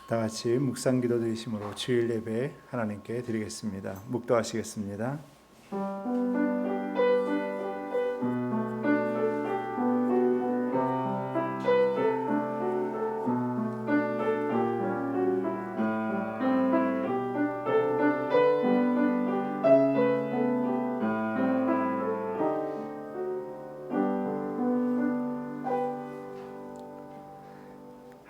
다 같이 묵상기도 드리심으로 주일 예배 하나님께 드리겠습니다. 묵도하시겠습니다.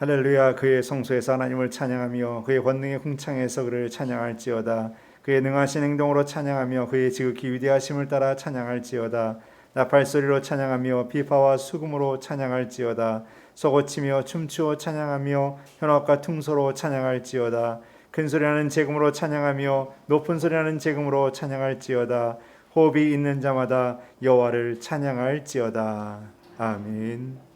할렐루야. 그의 성소에서 하나님을 찬양하며 그의 권능의 궁창에서 그를 찬양할지어다. 그의 능하신 행동으로 찬양하며 그의 지극히 위대하심을 따라 찬양할지어다. 나팔소리로 찬양하며 비파와 수금으로 찬양할지어다. 쏘고치며 춤추어 찬양하며 현악과 퉁소로 찬양할지어다. 큰소리하는 재금으로 찬양하며 높은 소리하는 재금으로 찬양할지어다. 호흡이 있는 자마다 여호와를 찬양할지어다. 아멘.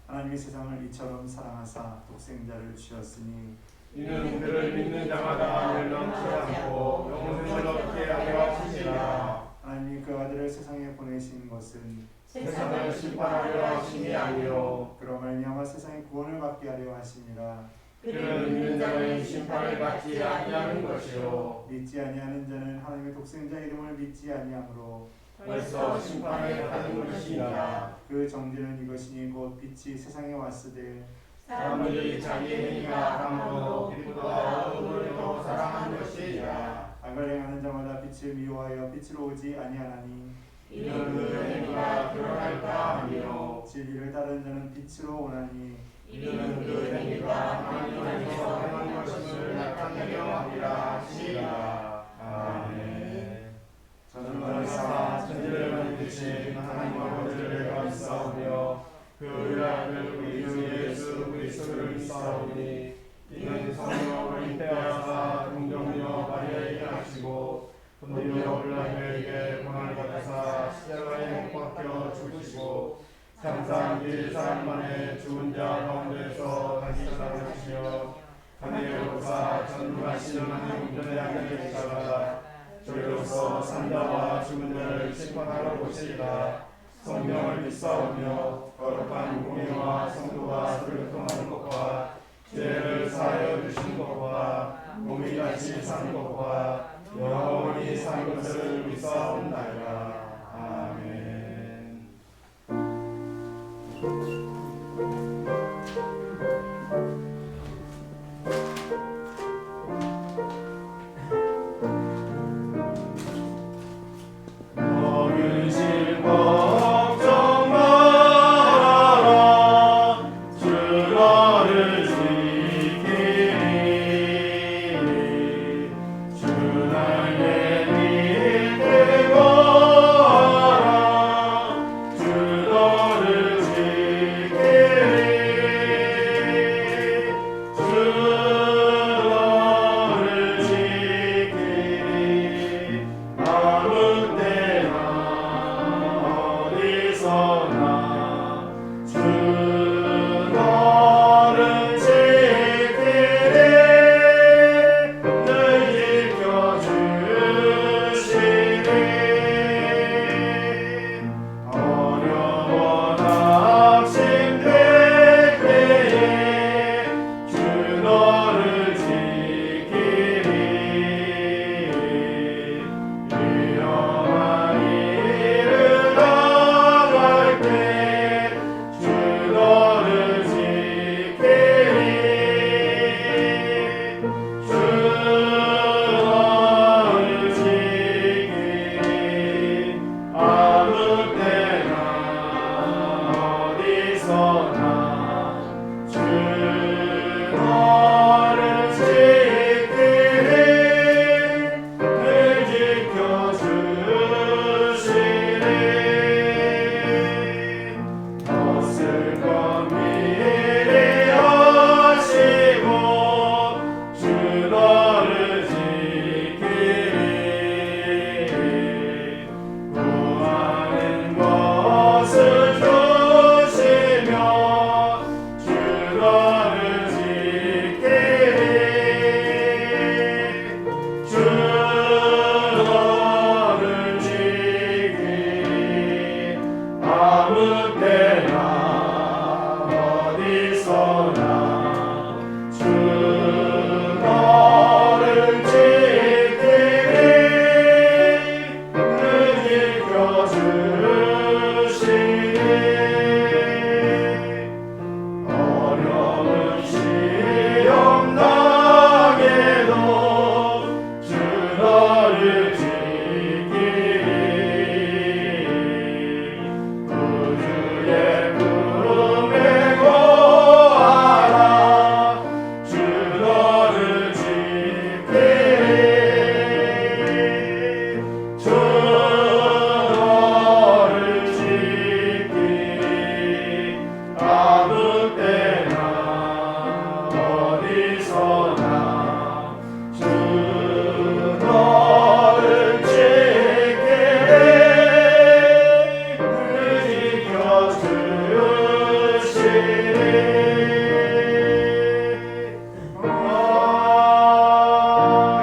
하나님이 세상을 이처럼 사랑하사 독생자를 주셨으니 이는 그를 믿는 자마다 멸망치 않고 영생을 얻게 하려 하시니라. 하나님이 그 아들을 세상에 보내신 것은 세상을 심판하려 하심이 아니요 그로 말미암아 세상의 구원을 받게 하려 하심이라. 그를 믿는 자는 심판을 받지 아니하는 것이요 믿지 아니하는 자는 하나님의 독생자 이름을 믿지 아니하므로 벌써 심판을 받은 것이니라. 그 정죄는 이것이니 곧 빛이 세상에 왔으되 사람들이 자기 행위가 악함으로 빛보다 어둠을 더 사랑한 것이니라. 악을 행하는 자마다 빛을 미워하여 빛으로 오지 아니하나니 이는 그 행위가 드러날까 하며 진리를 따르는 자는 빛으로 오나니 이는 그 행위가 하나님 안에서 행한 것임을 나타내려 함이라 하시니라. 아멘. 저는 너희가 천지를 만드신 하나님 아버지를 내가 믿사오며 그 아들 우리 주 예수 그리스도를 믿사오니 이는 성령을 잉태하사 동정녀 마리아에게 하시고 본디오 빌라도에게 고난을 받으사 십자가에 못 박혀 죽으시고 장사한 사람만의 죽은 자 가운데서 다시 살아나시며 하늘에 오사 전능하신 하나님 우편에 앉아 계시다가 저희로서 산자와 죽은 자를 심판하러 오시리라. 성령을 믿사오며 거룩한 공예와 성도가 서로 통하는 것과 죄를 사하여 주신 것과 몸이 다시 사는 것과 영원히 사는 것을 믿사옵나이다. 아멘. 어르신 걱정 말아라. 주 너를 지키리. 주 날개 밑에 걸어라. 주 너를 지키리. 주 너를 지키리. 아무 때나 어디서나 주 너를 지키리. 늘 지켜주시리. 어려워 낙심될 때에 주 너를 지키리. 위험한 일을 당할 때 주 너를 지키리. 주 너를 지키리. 아무 때나 어디서나 주 너를 지키리. 늘 지켜주시리. 벗을 것 미리 하시고 주 너를 지키리. 구하는 것을 주시며 주 너를 지키리. 주 너를 지키리. 아무 때나 어디서나 주 너를 지키리. 늘 지켜주시리. 어려운 시험 당해도 주 너를 지키리. 구주의 품에 거하라. 주 너를 지키리. 주 너를 지키리. 아무 때나 어디서나 주 너를 지키리. 늘 지켜주시리.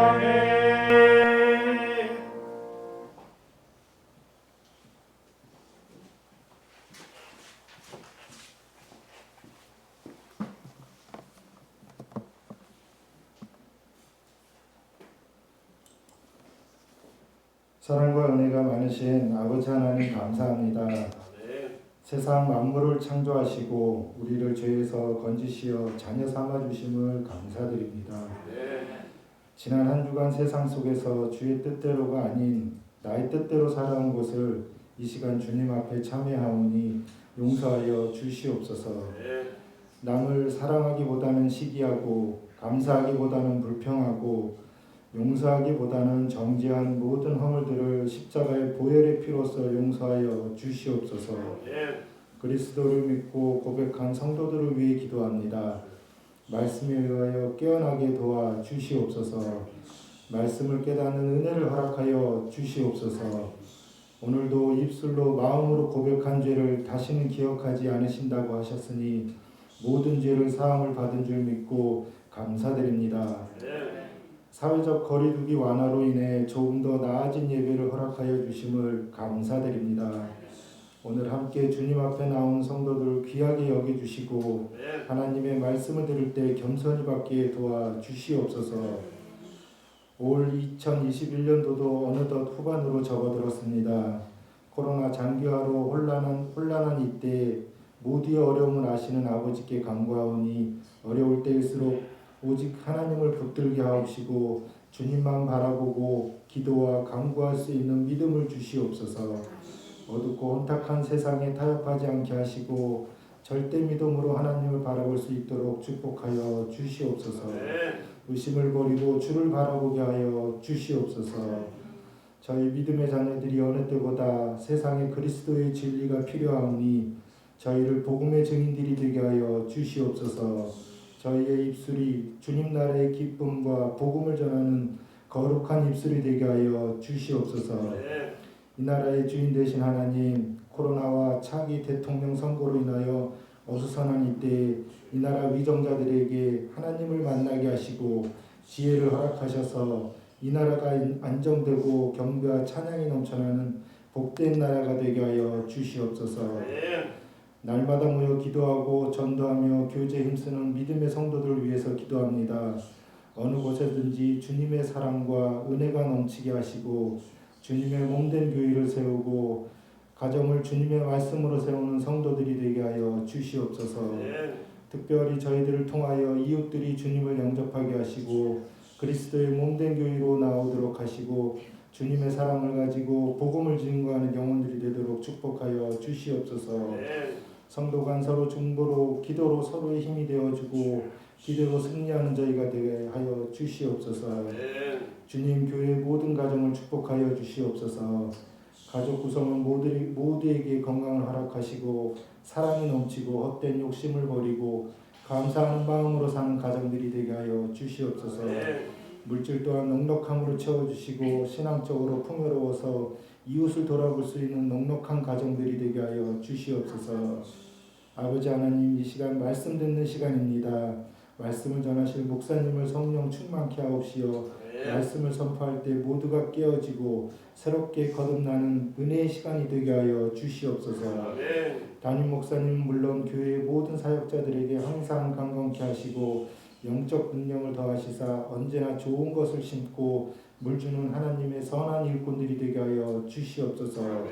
아멘. 사랑과 은혜가 많으신 아버지 하나님 감사합니다. 세상 만물을 창조하시고 우리를 죄에서 건지시어 자녀 삼아 주심을 감사드립니다. 지난 한 주간 세상 속에서 주의 뜻대로가 아닌 나의 뜻대로 살아온 것을 이 시간 주님 앞에 참회하오니 용서하여 주시옵소서. 남을 사랑하기보다는 시기하고 감사하기보다는 불평하고 용서하기보다는 정죄한 모든 허물들을 십자가의 보혈의 피로써 용서하여 주시옵소서. 그리스도를 믿고 고백한 성도들을 위해 기도합니다. 말씀에 의하여 깨어나게 도와 주시옵소서. 말씀을 깨닫는 은혜를 허락하여 주시옵소서. 오늘도 입술로 마음으로 고백한 죄를 다시는 기억하지 않으신다고 하셨으니 모든 죄를 사함을 받은 줄 믿고 감사드립니다. 사회적 거리두기 완화로 인해 조금 더 나아진 예배를 허락하여 주심을 감사드립니다. 오늘 함께 주님 앞에 나온 성도들 귀하게 여겨주시고 하나님의 말씀을 들을 때 겸손히 받게 도와주시옵소서. 올 2021년도도 어느덧 후반으로 접어들었습니다. 코로나 장기화로 혼란한 이때 모두의 어려움을 아시는 아버지께 간구하오니 어려울 때일수록 오직 하나님을 붙들게 하옵시고 주님만 바라보고 기도와 간구할 수 있는 믿음을 주시옵소서. 어둡고 혼탁한 세상에 타협하지 않게 하시고 절대 믿음으로 하나님을 바라볼 수 있도록 축복하여 주시옵소서. 의심을 버리고 주를 바라보게 하여 주시옵소서. 저희 믿음의 자녀들이 어느 때보다 세상에 그리스도의 진리가 필요하오니 저희를 복음의 증인들이 되게 하여 주시옵소서. 저희의 입술이 주님 나라의 기쁨과 복음을 전하는 거룩한 입술이 되게 하여 주시옵소서. 이 나라의 주인 되신 하나님, 코로나와 차기 대통령 선거로 인하여 어수선한 이때 이 나라 위정자들에게 하나님을 만나게 하시고 지혜를 허락하셔서 이 나라가 안정되고 경배와 찬양이 넘쳐나는 복된 나라가 되게 하여 주시옵소서. 날마다 모여 기도하고 전도하며 교제에 힘쓰는 믿음의 성도들을 위해서 기도합니다. 어느 곳에든지 주님의 사랑과 은혜가 넘치게 하시고 주님의 몸된 교회를 세우고 가정을 주님의 말씀으로 세우는 성도들이 되게 하여 주시옵소서. 특별히 저희들을 통하여 이웃들이 주님을 영접하게 하시고 그리스도의 몸된 교회로 나오도록 하시고 주님의 사랑을 가지고 복음을 증거하는 영혼들이 되도록 축복하여 주시옵소서. 성도 간 서로 중보로 기도로 서로의 힘이 되어주고 기도로 승리하는 저희가 되게 하여 주시옵소서. 주님 교회의 모든 가정을 축복하여 주시옵소서. 가족 구성원 모두에게 건강을 허락하시고 사랑이 넘치고 헛된 욕심을 버리고 감사하는 마음으로 사는 가정들이 되게 하여 주시옵소서. 물질 또한 넉넉함으로 채워주시고 신앙적으로 풍요로워서 이웃을 돌아볼 수 있는 넉넉한 가정들이 되게 하여 주시옵소서. 아버지 하나님, 이 시간 말씀 듣는 시간입니다. 말씀을 전하실 목사님을 성령 충만케 하옵시어 말씀을 선포할 때 모두가 깨어지고 새롭게 거듭나는 은혜의 시간이 되게 하여 주시옵소서. 담임 목사님 물론 교회의 모든 사역자들에게 항상 강건케 하시고 영적 능력을 더하시사 언제나 좋은 것을 심고 물주는 하나님의 선한 일꾼들이 되게 하여 주시옵소서.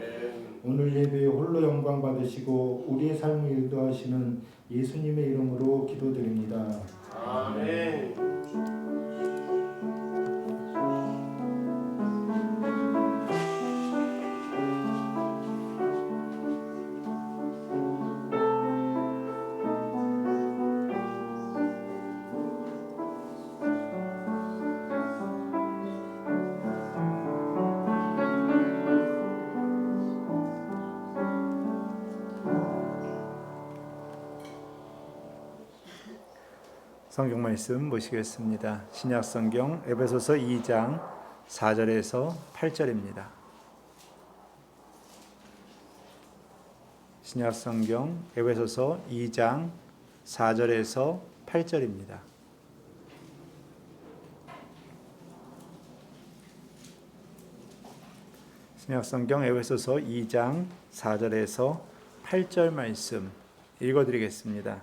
오늘 예배에 홀로 영광 받으시고 우리의 삶을 인도하시는 예수님의 이름으로 기도드립니다. 아멘. 성경 말씀 보시겠습니다. 신약 성경 에베소서 2장 4절에서 8절입니다. 신약 성경 에베소서 2장 4절에서 8절입니다. 신약 성경 에베소서 2장 4절에서 8절 말씀 읽어드리겠습니다.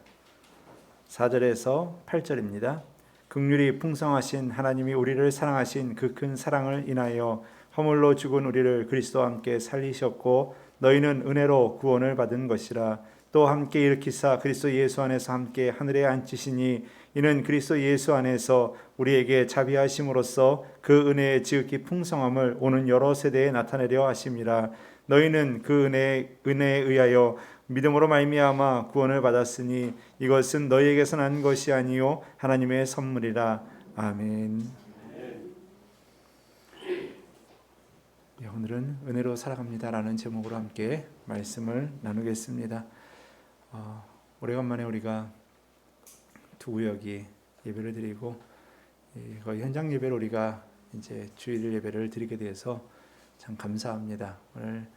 4절에서 8절입니다. 긍휼이 풍성하신 하나님이 우리를 사랑하신 그 큰 사랑을 인하여 허물로 죽은 우리를 그리스도와 함께 살리셨고 너희는 은혜로 구원을 받은 것이라. 또 함께 일으키사 그리스도 예수 안에서 함께 하늘에 앉히시니 이는 그리스도 예수 안에서 우리에게 자비하심으로써 그 은혜의 지극히 풍성함을 오는 여러 세대에 나타내려 하심이라. 너희는 그 은혜에 의하여 믿음으로 말미암아 구원을 받았으니 이것은 너희에게서 난 것이 아니요 하나님의 선물이라. 아멘. 네, 오늘은 은혜로 살아갑니다라는 제목으로 함께 말씀을 나누겠습니다. 오래간만에 우리가 두 구역이 예배를 드리고 거의 현장 예배를 우리가 이제 주일 예배를 드리게 돼서 참 감사합니다. 오늘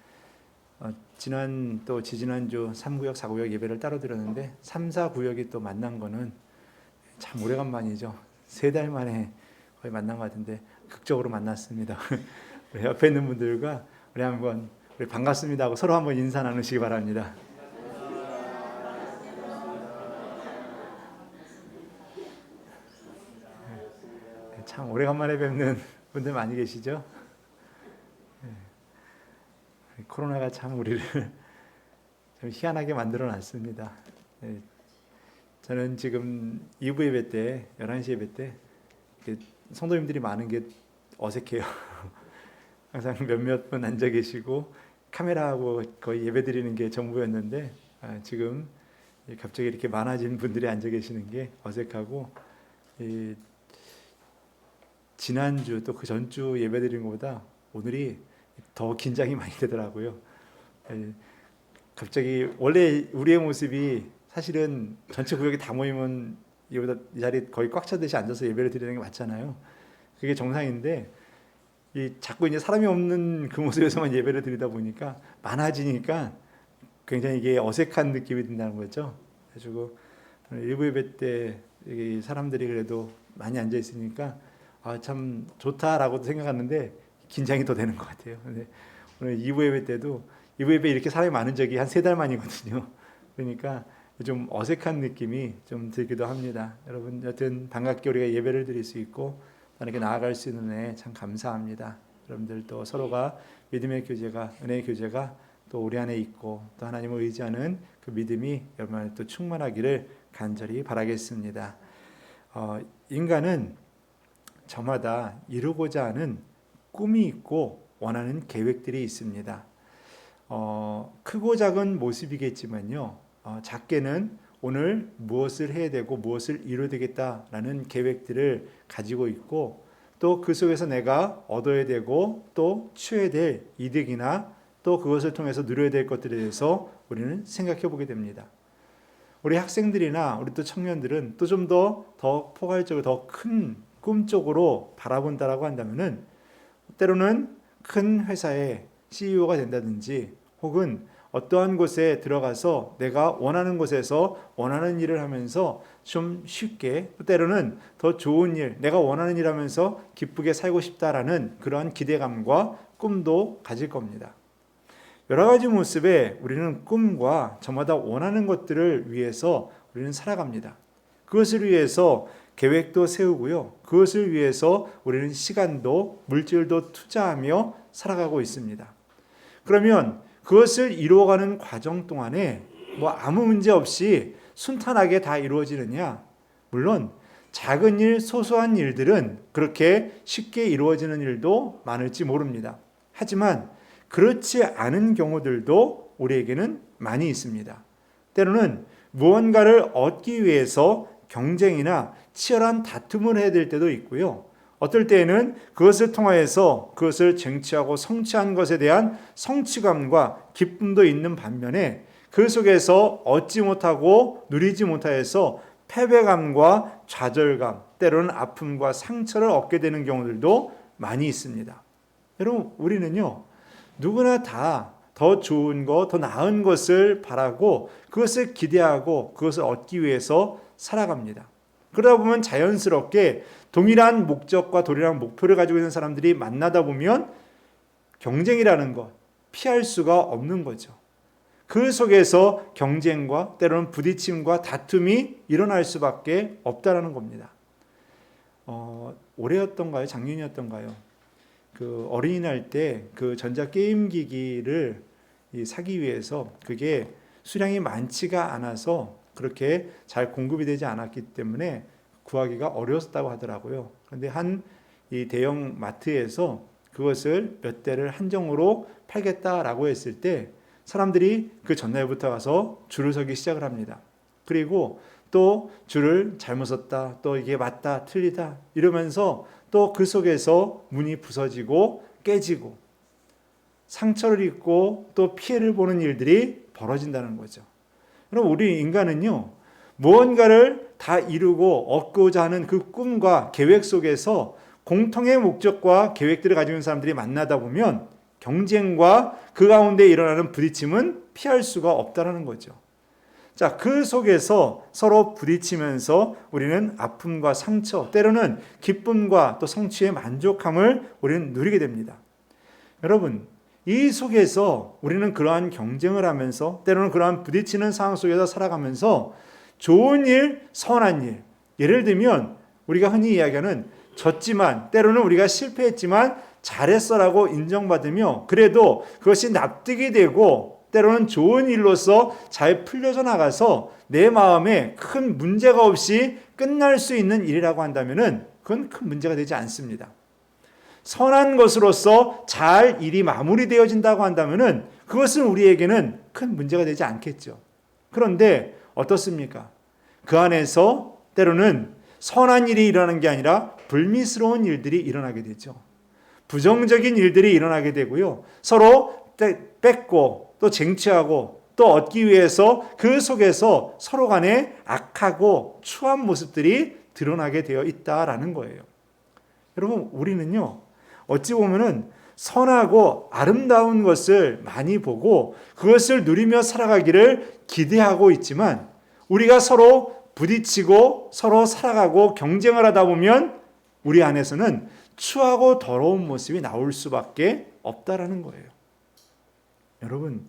지난 또 지지난주 3구역, 4구역 예배를 따로 드렸는데 3, 4구역이 또 만난 거는 참 오래간만이죠. 3달 만에 거의 만난 것 같은데 극적으로 만났습니다. 우리 옆에 있는 분들과 우리 반갑습니다 하고 서로 한번 인사 나누시기 바랍니다. 참 오래간만에 뵙는 분들 많이 계시죠? 코로나가 참 우리를 좀 희한하게 만들어 놨습니다. 저는 지금 2부 예배 때, 11시 예배 때 성도님들이 많은 게 어색해요. 항상 몇몇 분 앉아 계시고 카메라하고 거의 예배 드리는 게 전부였는데 지금 갑자기 이렇게 많아진 분들이 앉아 계시는 게 어색하고 지난주 또 그 전주 예배 드린 것보다 오늘이 더 긴장이 많이 되더라고요. 갑자기 원래 우리의 모습이 사실은 전체 구역이 다 모이면 이보다 이 자리 거의 꽉 차듯이 앉아서 예배를 드리는 게 맞잖아요. 그게 정상인데 자꾸 이제 사람이 없는 그 모습에서만 예배를 드리다 보니까 많아지니까 굉장히 이게 어색한 느낌이 든다는 거죠. 그래가지고 일부 예배 때 사람들이 그래도 많이 앉아 있으니까 참 좋다라고도 생각하는데 긴장이 더 되는 것 같아요. 근데 오늘 2부 예배 때도 2부 예배 이렇게 사람이 많은 적이 한 3달 만이거든요. 그러니까 좀 어색한 느낌이 좀 들기도 합니다. 여러분 여튼 반갑게 우리가 예배를 드릴 수 있고 하나님께 나아갈 수 있는 은혜 참 감사합니다. 여러분들 또 서로가 믿음의 교제가, 은혜의 교제가 또 우리 안에 있고 또 하나님을 의지하는 그 믿음이 여러분 안에 또 충만하기를 간절히 바라겠습니다. 인간은 저마다 이루고자 하는 꿈이 있고 원하는 계획들이 있습니다. 크고 작은 모습이겠지만요. 작게는 오늘 무엇을 해야 되고 무엇을 이루어야 되겠다라는 계획들을 가지고 있고 또 그 속에서 내가 얻어야 되고 또 취해야 될 이득이나 또 그것을 통해서 누려야 될 것들에 대해서 우리는 생각해 보게 됩니다. 우리 학생들이나 우리 또 청년들은 또 좀 더 포괄적으로 더 큰 꿈 쪽으로 바라본다라고 한다면은 때로는 큰 회사의 CEO가 된다든지 혹은 어떠한 곳에 들어가서 내가 원하는 곳에서 원하는 일을 하면서 좀 쉽게 때로는 더 좋은 일, 내가 원하는 일 하면서 기쁘게 살고 싶다라는 그러한 기대감과 꿈도 가질 겁니다. 여러 가지 모습에 우리는 꿈과 저마다 원하는 것들을 위해서 우리는 살아갑니다. 그것을 위해서 계획도 세우고요. 그것을 위해서 우리는 시간도 물질도 투자하며 살아가고 있습니다. 그러면 그것을 이루어가는 과정 동안에 아무 문제 없이 순탄하게 다 이루어지느냐? 물론 작은 일, 소소한 일들은 그렇게 쉽게 이루어지는 일도 많을지 모릅니다. 하지만 그렇지 않은 경우들도 우리에게는 많이 있습니다. 때로는 무언가를 얻기 위해서 경쟁이나 치열한 다툼을 해야 될 때도 있고요. 어떨 때에는 그것을 통하여서 그것을 쟁취하고 성취한 것에 대한 성취감과 기쁨도 있는 반면에 그 속에서 얻지 못하고 누리지 못하여서 패배감과 좌절감, 때로는 아픔과 상처를 얻게 되는 경우들도 많이 있습니다. 여러분, 우리는요, 누구나 다 더 좋은 것, 더 나은 것을 바라고 그것을 기대하고 그것을 얻기 위해서 살아갑니다. 그러다 보면 자연스럽게 동일한 목적과 동일한 목표를 가지고 있는 사람들이 만나다 보면 경쟁이라는 것, 피할 수가 없는 거죠. 그 속에서 경쟁과 때로는 부딪힘과 다툼이 일어날 수밖에 없다라는 겁니다. 올해였던가요? 작년이었던가요? 그 어린이날 때 그 전자 게임 기기를 사기 위해서 그게 수량이 많지가 않아서 그렇게 잘 공급이 되지 않았기 때문에 구하기가 어려웠다고 하더라고요. 그런데 이 대형 마트에서 그것을 몇 대를 한정으로 팔겠다라고 했을 때 사람들이 그 전날부터 가서 줄을 서기 시작을 합니다. 그리고 또 줄을 잘못 섰다, 또 이게 맞다, 틀리다 이러면서 또 그 속에서 문이 부서지고 깨지고 상처를 입고 또 피해를 보는 일들이 벌어진다는 거죠. 그럼 우리 인간은요, 무언가를 다 이루고 얻고자 하는 그 꿈과 계획 속에서 공통의 목적과 계획들을 가지고 있는 사람들이 만나다 보면 경쟁과 그 가운데 일어나는 부딪힘은 피할 수가 없다는 거죠. 자, 그 속에서 서로 부딪히면서 우리는 아픔과 상처, 때로는 기쁨과 또 성취의 만족함을 우리는 누리게 됩니다. 여러분, 이 속에서 우리는 그러한 경쟁을 하면서 때로는 그러한 부딪히는 상황 속에서 살아가면서 좋은 일, 선한 일, 예를 들면 우리가 흔히 이야기하는 졌지만 때로는 우리가 실패했지만 잘했어라고 인정받으며 그래도 그것이 납득이 되고 때로는 좋은 일로서 잘 풀려져 나가서 내 마음에 큰 문제가 없이 끝날 수 있는 일이라고 한다면 그건 큰 문제가 되지 않습니다. 선한 것으로서 잘 일이 마무리되어진다고 한다면 그것은 우리에게는 큰 문제가 되지 않겠죠. 그런데 어떻습니까? 그 안에서 때로는 선한 일이 일어나는 게 아니라 불미스러운 일들이 일어나게 되죠. 부정적인 일들이 일어나게 되고요. 서로 뺏고 또 쟁취하고 또 얻기 위해서 그 속에서 서로 간에 악하고 추한 모습들이 드러나게 되어 있다라는 거예요. 여러분, 우리는요, 어찌 보면은 선하고 아름다운 것을 많이 보고 그것을 누리며 살아가기를 기대하고 있지만 우리가 서로 부딪히고 서로 살아가고 경쟁을 하다 보면 우리 안에서는 추하고 더러운 모습이 나올 수밖에 없다라는 거예요. 여러분,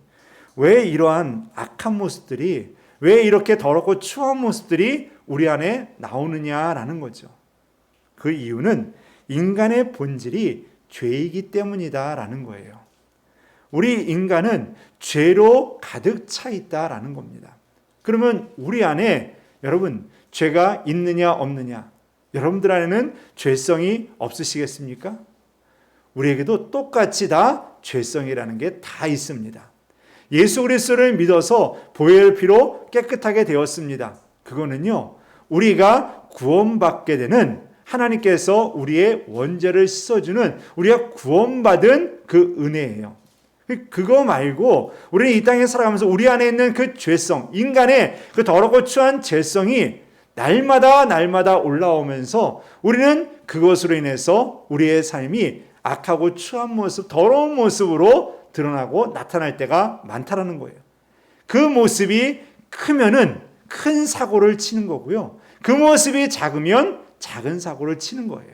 왜 이러한 악한 모습들이, 왜 이렇게 더럽고 추한 모습들이 우리 안에 나오느냐라는 거죠. 그 이유는 인간의 본질이 죄이기 때문이다라는 거예요. 우리 인간은 죄로 가득 차 있다라는 겁니다. 그러면 우리 안에 여러분 죄가 있느냐 없느냐, 여러분들 안에는 죄성이 없으시겠습니까? 우리에게도 똑같이 다 죄성이라는 게 다 있습니다. 예수 그리스도를 믿어서 보혈 피로 깨끗하게 되었습니다. 그거는요, 우리가 구원받게 되는 하나님께서 우리의 원죄를 씻어주는 우리가 구원받은 그 은혜예요. 그거 말고 우리는 이 땅에 살아가면서 우리 안에 있는 그 죄성, 인간의 그 더럽고 추한 죄성이 날마다 올라오면서 우리는 그것으로 인해서 우리의 삶이 악하고 추한 모습, 더러운 모습으로 드러나고 나타날 때가 많다라는 거예요. 그 모습이 크면은 큰 사고를 치는 거고요. 그 모습이 작으면 작은 사고를 치는 거예요.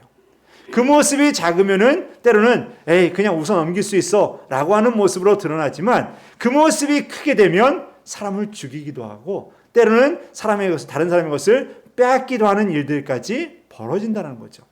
그 모습이 작으면은 때로는 그냥 웃어 넘길 수 있어 라고 하는 모습으로 드러나지만 그 모습이 크게 되면 사람을 죽이기도 하고 때로는 사람의 것을, 다른 사람의 것을 빼앗기도 하는 일들까지 벌어진다는 거죠.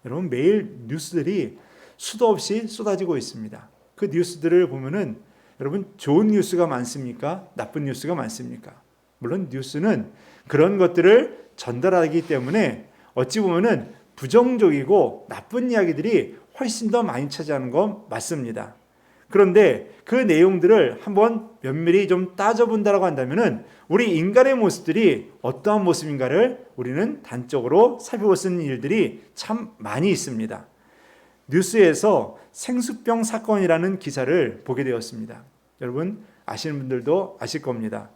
여러분, 매일 뉴스들이 수도 없이 쏟아지고 있습니다. 그 뉴스들을 보면은 여러분, 좋은 뉴스가 많습니까? 나쁜 뉴스가 많습니까? 물론 뉴스는 그런 것들을 전달하기 때문에 어찌 보면은 부정적이고 나쁜 이야기들이 훨씬 더 많이 차지하는 건 맞습니다. 그런데 그 내용들을 한번 면밀히 좀 따져본다라고 한다면은 우리 인간의 모습들이 어떠한 모습인가를 우리는 단적으로 살펴볼 수 있는 일들이 참 많이 있습니다. 뉴스에서 생수병 사건이라는 기사를 보게 되었습니다. 여러분 아시는 분들도 아실 겁니다.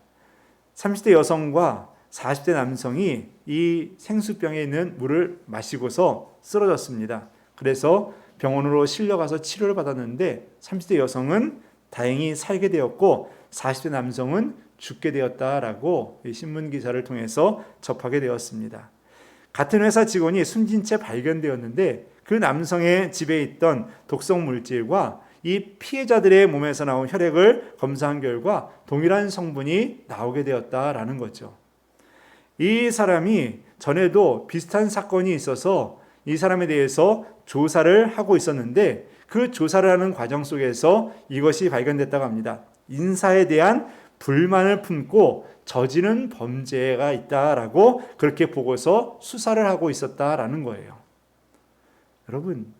30대 여성과 40대 남성이 이 생수병에 있는 물을 마시고서 쓰러졌습니다. 그래서 병원으로 실려가서 치료를 받았는데 30대 여성은 다행히 살게 되었고 40대 남성은 죽게 되었다라고 신문 기사를 통해서 접하게 되었습니다. 같은 회사 직원이 숨진 채 발견되었는데 그 남성의 집에 있던 독성 물질과 이 피해자들의 몸에서 나온 혈액을 검사한 결과 동일한 성분이 나오게 되었다라는 거죠. 이 사람이 전에도 비슷한 사건이 있어서 이 사람에 대해서 조사를 하고 있었는데 그 조사를 하는 과정 속에서 이것이 발견됐다고 합니다. 인사에 대한 불만을 품고 저지른 범죄가 있다라고 그렇게 보고서 수사를 하고 있었다라는 거예요. 여러분,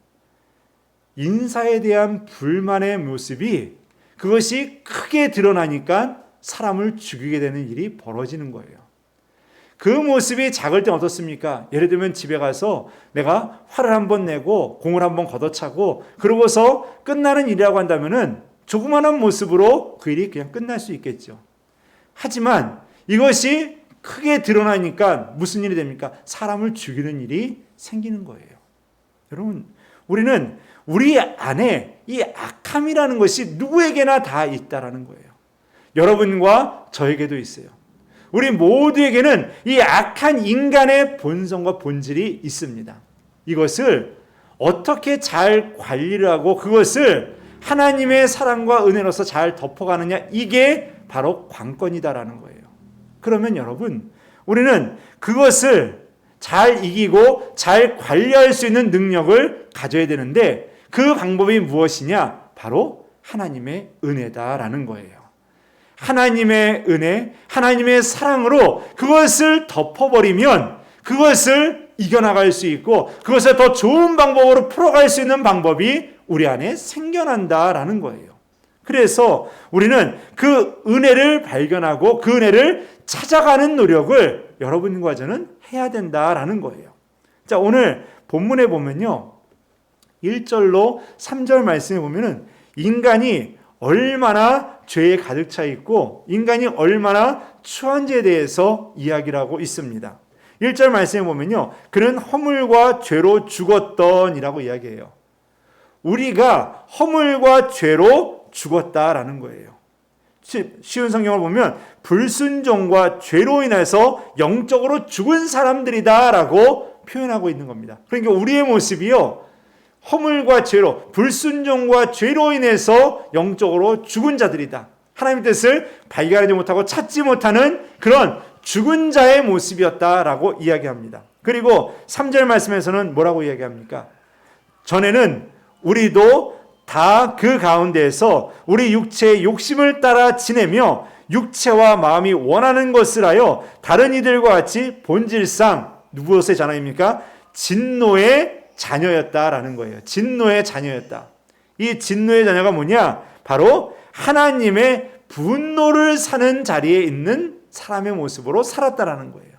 인사에 대한 불만의 모습이 그것이 크게 드러나니까 사람을 죽이게 되는 일이 벌어지는 거예요. 그 모습이 작을 땐 어떻습니까? 예를 들면 집에 가서 내가 화를 한번 내고 공을 한번 걷어차고 그러고서 끝나는 일이라고 한다면은 조그마한 모습으로 그 일이 그냥 끝날 수 있겠죠. 하지만 이것이 크게 드러나니까 무슨 일이 됩니까? 사람을 죽이는 일이 생기는 거예요. 여러분, 우리는 우리 안에 이 악함이라는 것이 누구에게나 다 있다라는 거예요. 여러분과 저에게도 있어요. 우리 모두에게는 이 악한 인간의 본성과 본질이 있습니다. 이것을 어떻게 잘 관리를 하고 그것을 하나님의 사랑과 은혜로서 잘 덮어가느냐, 이게 바로 관건이다라는 거예요. 그러면 여러분, 우리는 그것을 잘 이기고 잘 관리할 수 있는 능력을 가져야 되는데 그 방법이 무엇이냐? 바로 하나님의 은혜다라는 거예요. 하나님의 은혜, 하나님의 사랑으로 그것을 덮어버리면 그것을 이겨나갈 수 있고 그것을 더 좋은 방법으로 풀어갈 수 있는 방법이 우리 안에 생겨난다라는 거예요. 그래서 우리는 그 은혜를 발견하고 그 은혜를 찾아가는 노력을 여러분과 저는 해야 된다라는 거예요. 자, 오늘 본문에 보면요, 1절로 3절 말씀에 보면은 인간이 얼마나 죄에 가득 차 있고 인간이 얼마나 추한지에 대해서 이야기를 하고 있습니다. 1절 말씀에 보면요, 그는 허물과 죄로 죽었던이라고 이야기해요. 우리가 허물과 죄로 죽었다라는 거예요. 쉬운 성경을 보면 불순종과 죄로 인해서 영적으로 죽은 사람들이다라고 표현하고 있는 겁니다. 그러니까 우리의 모습이요, 허물과 죄로, 불순종과 죄로 인해서 영적으로 죽은 자들이다. 하나님의 뜻을 발견하지 못하고 찾지 못하는 그런 죽은 자의 모습이었다라고 이야기합니다. 그리고 3절 말씀에서는 뭐라고 이야기합니까? 전에는 우리도 다 그 가운데에서 우리 육체의 욕심을 따라 지내며 육체와 마음이 원하는 것을 하여 다른 이들과 같이 본질상 무엇의 자녀입니까? 진노의 자녀였다라는 거예요. 진노의 자녀였다. 이 진노의 자녀가 뭐냐? 바로 하나님의 분노를 사는 자리에 있는 사람의 모습으로 살았다라는 거예요.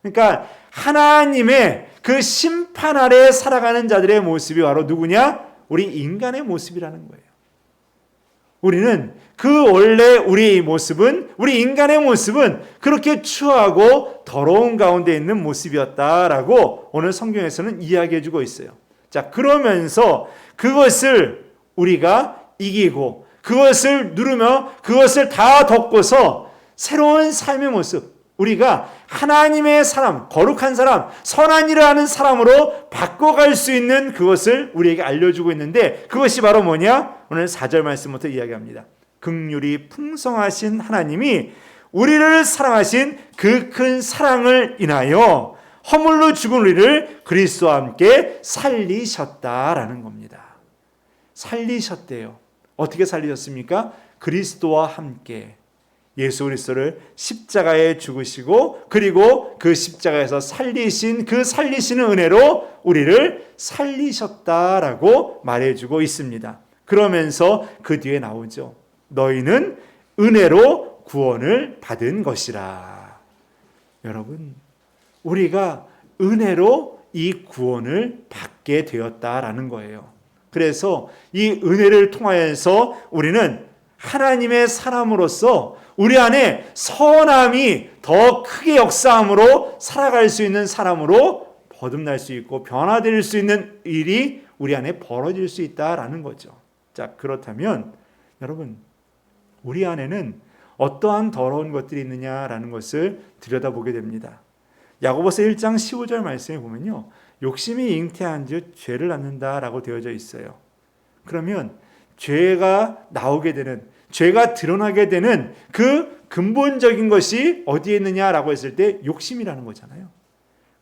그러니까 하나님의 그 심판 아래 살아가는 자들의 모습이 바로 누구냐? 우리 인간의 모습이라는 거예요. 우리는 그 원래 우리의 모습은, 우리 인간의 모습은 그렇게 추하고 더러운 가운데 있는 모습이었다라고 오늘 성경에서는 이야기해 주고 있어요. 자, 그러면서 그것을 우리가 이기고 그것을 누르며 그것을 다 덮고서 새로운 삶의 모습, 우리가 하나님의 사람, 거룩한 사람, 선한 일을 하는 사람으로 바꿔갈 수 있는 그것을 우리에게 알려주고 있는데 그것이 바로 뭐냐? 오늘 4절 말씀부터 이야기합니다. 긍휼이 풍성하신 하나님이 우리를 사랑하신 그 큰 사랑을 인하여 허물로 죽은 우리를 그리스도와 함께 살리셨다라는 겁니다. 살리셨대요. 어떻게 살리셨습니까? 그리스도와 함께. 예수 그리스도를 십자가에 죽으시고 그리고 그 십자가에서 살리신 그 살리시는 은혜로 우리를 살리셨다라고 말해주고 있습니다. 그러면서 그 뒤에 나오죠. 너희는 은혜로 구원을 받은 것이라. 여러분, 우리가 은혜로 이 구원을 받게 되었다라는 거예요. 그래서 이 은혜를 통하여서 우리는 하나님의 사람으로서 우리 안에 선함이 더 크게 역사함으로 살아갈 수 있는 사람으로 거듭날 수 있고 변화될 수 있는 일이 우리 안에 벌어질 수 있다라는 거죠. 자, 그렇다면 여러분, 우리 안에는 어떠한 더러운 것들이 있느냐라는 것을 들여다보게 됩니다. 야고보서 1장 15절 말씀에 보면요, 욕심이 잉태한즉 죄를 낳는다라고 되어져 있어요. 그러면 죄가 나오게 되는, 죄가 드러나게 되는 그 근본적인 것이 어디에 있느냐라고 했을 때 욕심이라는 거잖아요.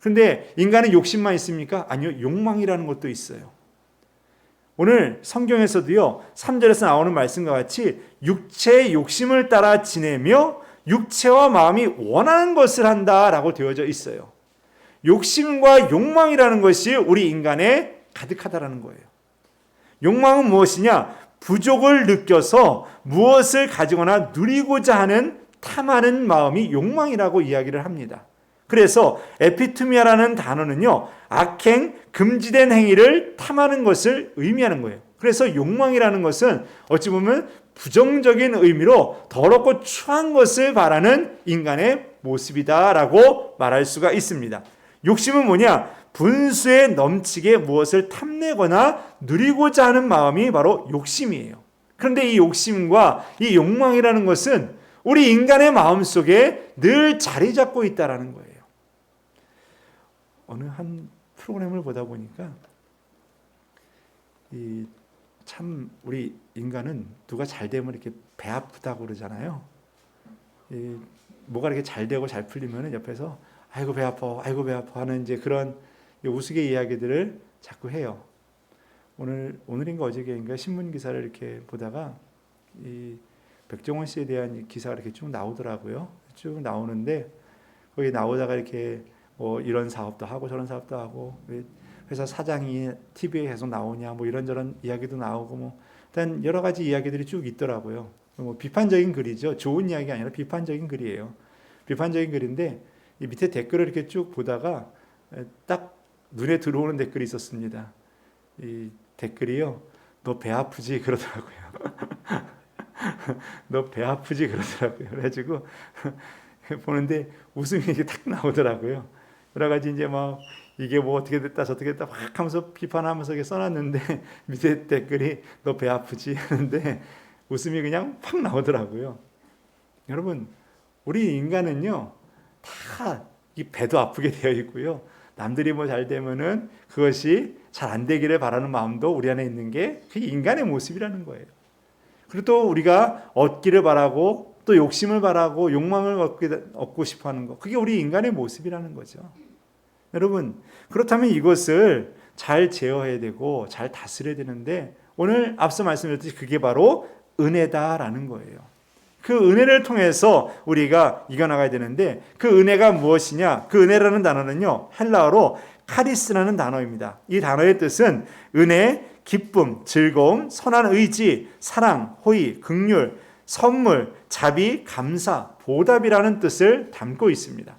그런데 인간은 욕심만 있습니까? 아니요, 욕망이라는 것도 있어요. 오늘 성경에서도요, 3절에서 나오는 말씀과 같이 육체의 욕심을 따라 지내며 육체와 마음이 원하는 것을 한다라고 되어져 있어요. 욕심과 욕망이라는 것이 우리 인간에 가득하다라는 거예요. 욕망은 무엇이냐? 부족을 느껴서 무엇을 가지거나 누리고자 하는 탐하는 마음이 욕망이라고 이야기를 합니다. 그래서 에피투미아라는 단어는요, 악행, 금지된 행위를 탐하는 것을 의미하는 거예요. 그래서 욕망이라는 것은 어찌 보면 부정적인 의미로 더럽고 추한 것을 바라는 인간의 모습이다라고 말할 수가 있습니다. 욕심은 뭐냐? 분수에 넘치게 무엇을 탐내거나 누리고자 하는 마음이 바로 욕심이에요. 그런데 이 욕심과 이 욕망이라는 것은 우리 인간의 마음속에 늘 자리 잡고 있다라는 거예요. 어느 한 프로그램을 보다 보니까 참 우리 인간은 누가 잘 되면 이렇게 배 아프다고 그러잖아요. 뭐가 이렇게 잘 되고 잘 풀리면 옆에서 아이고 배 아파, 아이고 배 아파 하는 이제 그런 우스개 이야기들을 자꾸 해요. 오늘인가 어저께인가 신문 기사를 이렇게 보다가 이 백종원 씨에 대한 기사가 이렇게 쭉 나오더라고요. 쭉 나오는데 거기 나오다가 이렇게 뭐 이런 사업도 하고 저런 사업도 하고 회사 사장이 TV에 계속 나오냐 뭐 이런저런 이야기도 나오고 뭐 일단 여러 가지 이야기들이 쭉 있더라고요. 뭐 비판적인 글이죠. 좋은 이야기가 아니라 비판적인 글이에요. 비판적인 글인데 이 밑에 댓글을 이렇게 쭉 보다가 딱 눈에 들어오는 댓글이 있었습니다. 이 댓글이요. 너 배 아프지? 그러더라고요. 너 배 아프지? 그러더라고요. 그래가지고 보는데 웃음이 이렇게 딱 나오더라고요. 여러 가지 이제 막 이게 뭐 어떻게 됐다 저떻게 됐다 막 하면서 비판하면서 이렇게 써놨는데 밑에 댓글이 너 배 아프지? 하는데 웃음이 그냥 팍 나오더라고요. 여러분, 우리 인간은요 다 이 배도 아프게 되어 있고요. 남들이 뭐 잘 되면은 그것이 잘 안 되기를 바라는 마음도 우리 안에 있는 게 그게 인간의 모습이라는 거예요. 그리고 또 우리가 얻기를 바라고 또 욕심을 바라고 욕망을 얻고 싶어 하는 것, 그게 우리 인간의 모습이라는 거죠. 여러분, 그렇다면 이것을 잘 제어해야 되고 잘 다스려야 되는데 오늘 앞서 말씀드렸듯이 그게 바로 은혜다라는 거예요. 그 은혜를 통해서 우리가 이겨나가야 되는데 그 은혜가 무엇이냐? 그 은혜라는 단어는요, 헬라어로 카리스라는 단어입니다. 이 단어의 뜻은 은혜, 기쁨, 즐거움, 선한 의지, 사랑, 호의, 긍휼, 선물, 자비, 감사, 보답이라는 뜻을 담고 있습니다.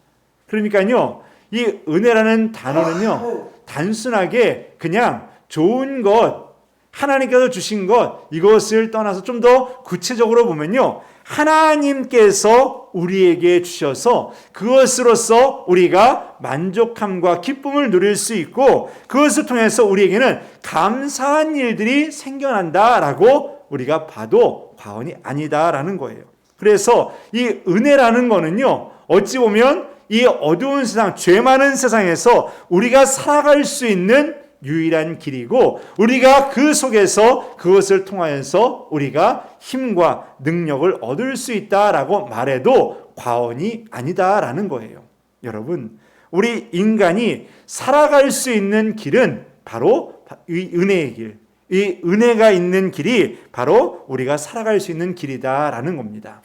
그러니까요, 이 은혜라는 단어는요, 단순하게 그냥 좋은 것, 하나님께서 주신 것, 이것을 떠나서 좀 더 구체적으로 보면요, 하나님께서 우리에게 주셔서 그것으로서 우리가 만족함과 기쁨을 누릴 수 있고 그것을 통해서 우리에게는 감사한 일들이 생겨난다라고 우리가 봐도 과언이 아니다라는 거예요. 그래서 이 은혜라는 거는요, 어찌 보면 이 어두운 세상, 죄 많은 세상에서 우리가 살아갈 수 있는 유일한 길이고 우리가 그 속에서 그것을 통하여서 우리가 힘과 능력을 얻을 수 있다라고 말해도 과언이 아니다라는 거예요. 여러분, 우리 인간이 살아갈 수 있는 길은 바로 이 은혜의 길, 이 은혜가 있는 길이 바로 우리가 살아갈 수 있는 길이다라는 겁니다.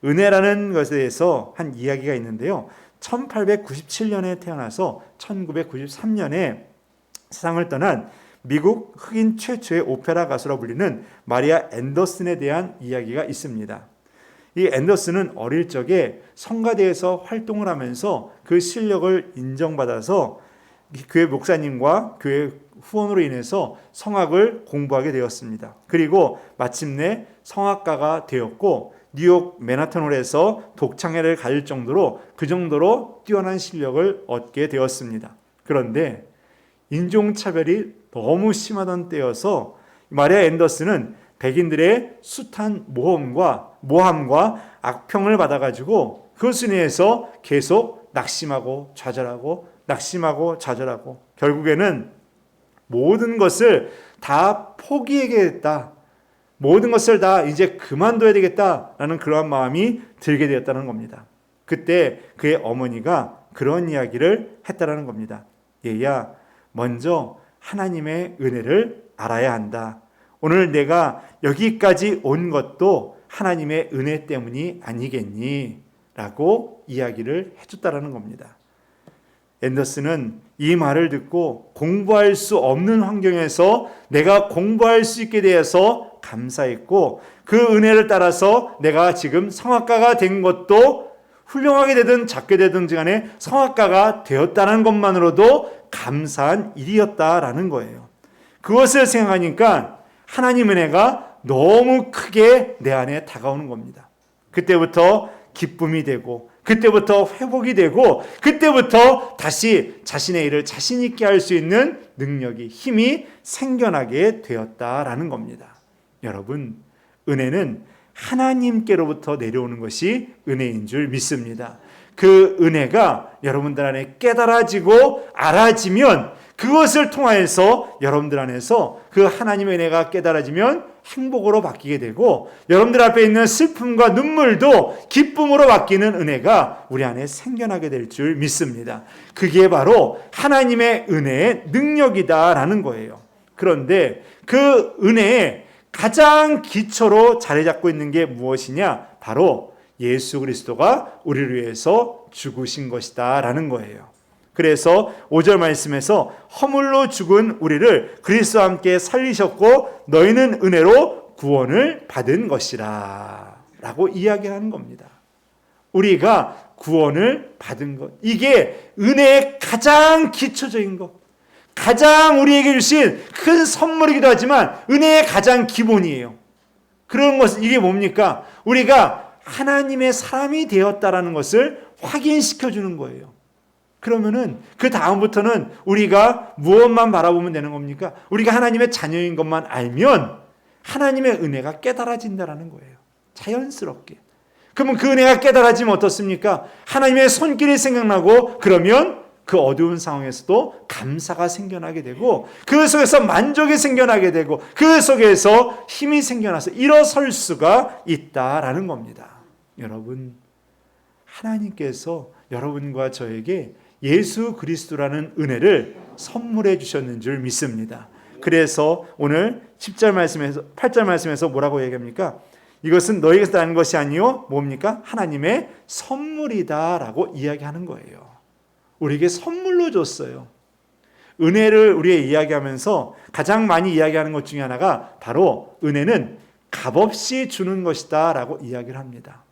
은혜라는 것에 대해서 한 이야기가 있는데요. 1897년에 태어나서 1993년에 세상을 떠난 미국 흑인 최초의 오페라 가수라 불리는 마리아 앤더슨에 대한 이야기가 있습니다. 이 앤더슨은 어릴 적에 성가대에서 활동을 하면서 그 실력을 인정받아서 교회 목사님과 교회 후원으로 인해서 성악을 공부하게 되었습니다. 그리고 마침내 성악가가 되었고 뉴욕 맨하탄홀에서 독창회를 가질 정도로 그 정도로 뛰어난 실력을 얻게 되었습니다. 그런데 인종차별이 너무 심하던 때여서 마리아 앤더슨은 백인들의 숱한 모함과 악평을 받아가지고 그것을 인해서 계속 낙심하고 좌절하고 결국에는 모든 것을 다 포기하겠다, 모든 것을 다 이제 그만둬야 되겠다라는 그러한 마음이 들게 되었다는 겁니다. 그때 그의 어머니가 그런 이야기를 했다라는 겁니다. 얘야, 먼저 하나님의 은혜를 알아야 한다. 오늘 내가 여기까지 온 것도 하나님의 은혜 때문이 아니겠니? 라고 이야기를 해줬다라는 겁니다. 앤더슨은 이 말을 듣고 공부할 수 없는 환경에서 내가 공부할 수 있게 되어서 감사했고 그 은혜를 따라서 내가 지금 성악가가 된 것도 훌륭하게 되든 작게 되든 간에 성악가가 되었다는 것만으로도 감사한 일이었다라는 거예요. 그것을 생각하니까 하나님 은혜가 너무 크게 내 안에 다가오는 겁니다. 그때부터 기쁨이 되고 그때부터 회복이 되고 그때부터 다시 자신의 일을 자신 있게 할 수 있는 능력이, 힘이 생겨나게 되었다라는 겁니다. 여러분, 은혜는 하나님께로부터 내려오는 것이 은혜인 줄 믿습니다. 그 은혜가 여러분들 안에 깨달아지고 알아지면 그것을 통하여서 여러분들 안에서 그 하나님의 은혜가 깨달아지면 행복으로 바뀌게 되고 여러분들 앞에 있는 슬픔과 눈물도 기쁨으로 바뀌는 은혜가 우리 안에 생겨나게 될 줄 믿습니다. 그게 바로 하나님의 은혜의 능력이다라는 거예요. 그런데 그 은혜의 가장 기초로 자리 잡고 있는 게 무엇이냐? 바로 예수 그리스도가 우리를 위해서 죽으신 것이다라는 거예요. 그래서 5절 말씀에서 허물로 죽은 우리를 그리스도와 함께 살리셨고 너희는 은혜로 구원을 받은 것이라 라고 이야기하는 겁니다. 우리가 구원을 받은 것, 이게 은혜의 가장 기초적인 것, 가장 우리에게 주신 큰 선물이기도 하지만 은혜의 가장 기본이에요. 그런 것은 이게 뭡니까? 우리가 하나님의 사람이 되었다라는 것을 확인시켜 주는 거예요. 그러면은 그 다음부터는 우리가 무엇만 바라보면 되는 겁니까? 우리가 하나님의 자녀인 것만 알면 하나님의 은혜가 깨달아진다라는 거예요. 자연스럽게. 그러면 그 은혜가 깨달아지면 어떻습니까? 하나님의 손길이 생각나고 그러면 그 어두운 상황에서도 감사가 생겨나게 되고 그 속에서 만족이 생겨나게 되고 그 속에서 힘이 생겨나서 일어설 수가 있다라는 겁니다. 여러분, 하나님께서 여러분과 저에게 예수 그리스도라는 은혜를 선물해 주셨는 줄 믿습니다. 그래서 오늘 10절 말씀에서 8절 말씀에서 뭐라고 얘기합니까? 이것은 너희에게서 난 것이 아니요 뭡니까? 하나님의 선물이다라고 이야기하는 거예요. 우리에게 선물로 줬어요. 은혜를 우리가 이야기하면서 가장 많이 이야기하는 것 중에 하나가 바로 은혜는 값없이 주는 것이다라고 이야기를 합니다.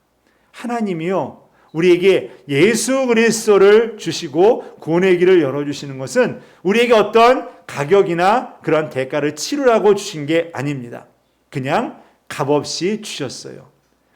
하나님이요 우리에게 예수 그리스도를 주시고 구원의 길을 열어주시는 것은 우리에게 어떤 가격이나 그런 대가를 치르라고 주신 게 아닙니다. 그냥 값없이 주셨어요.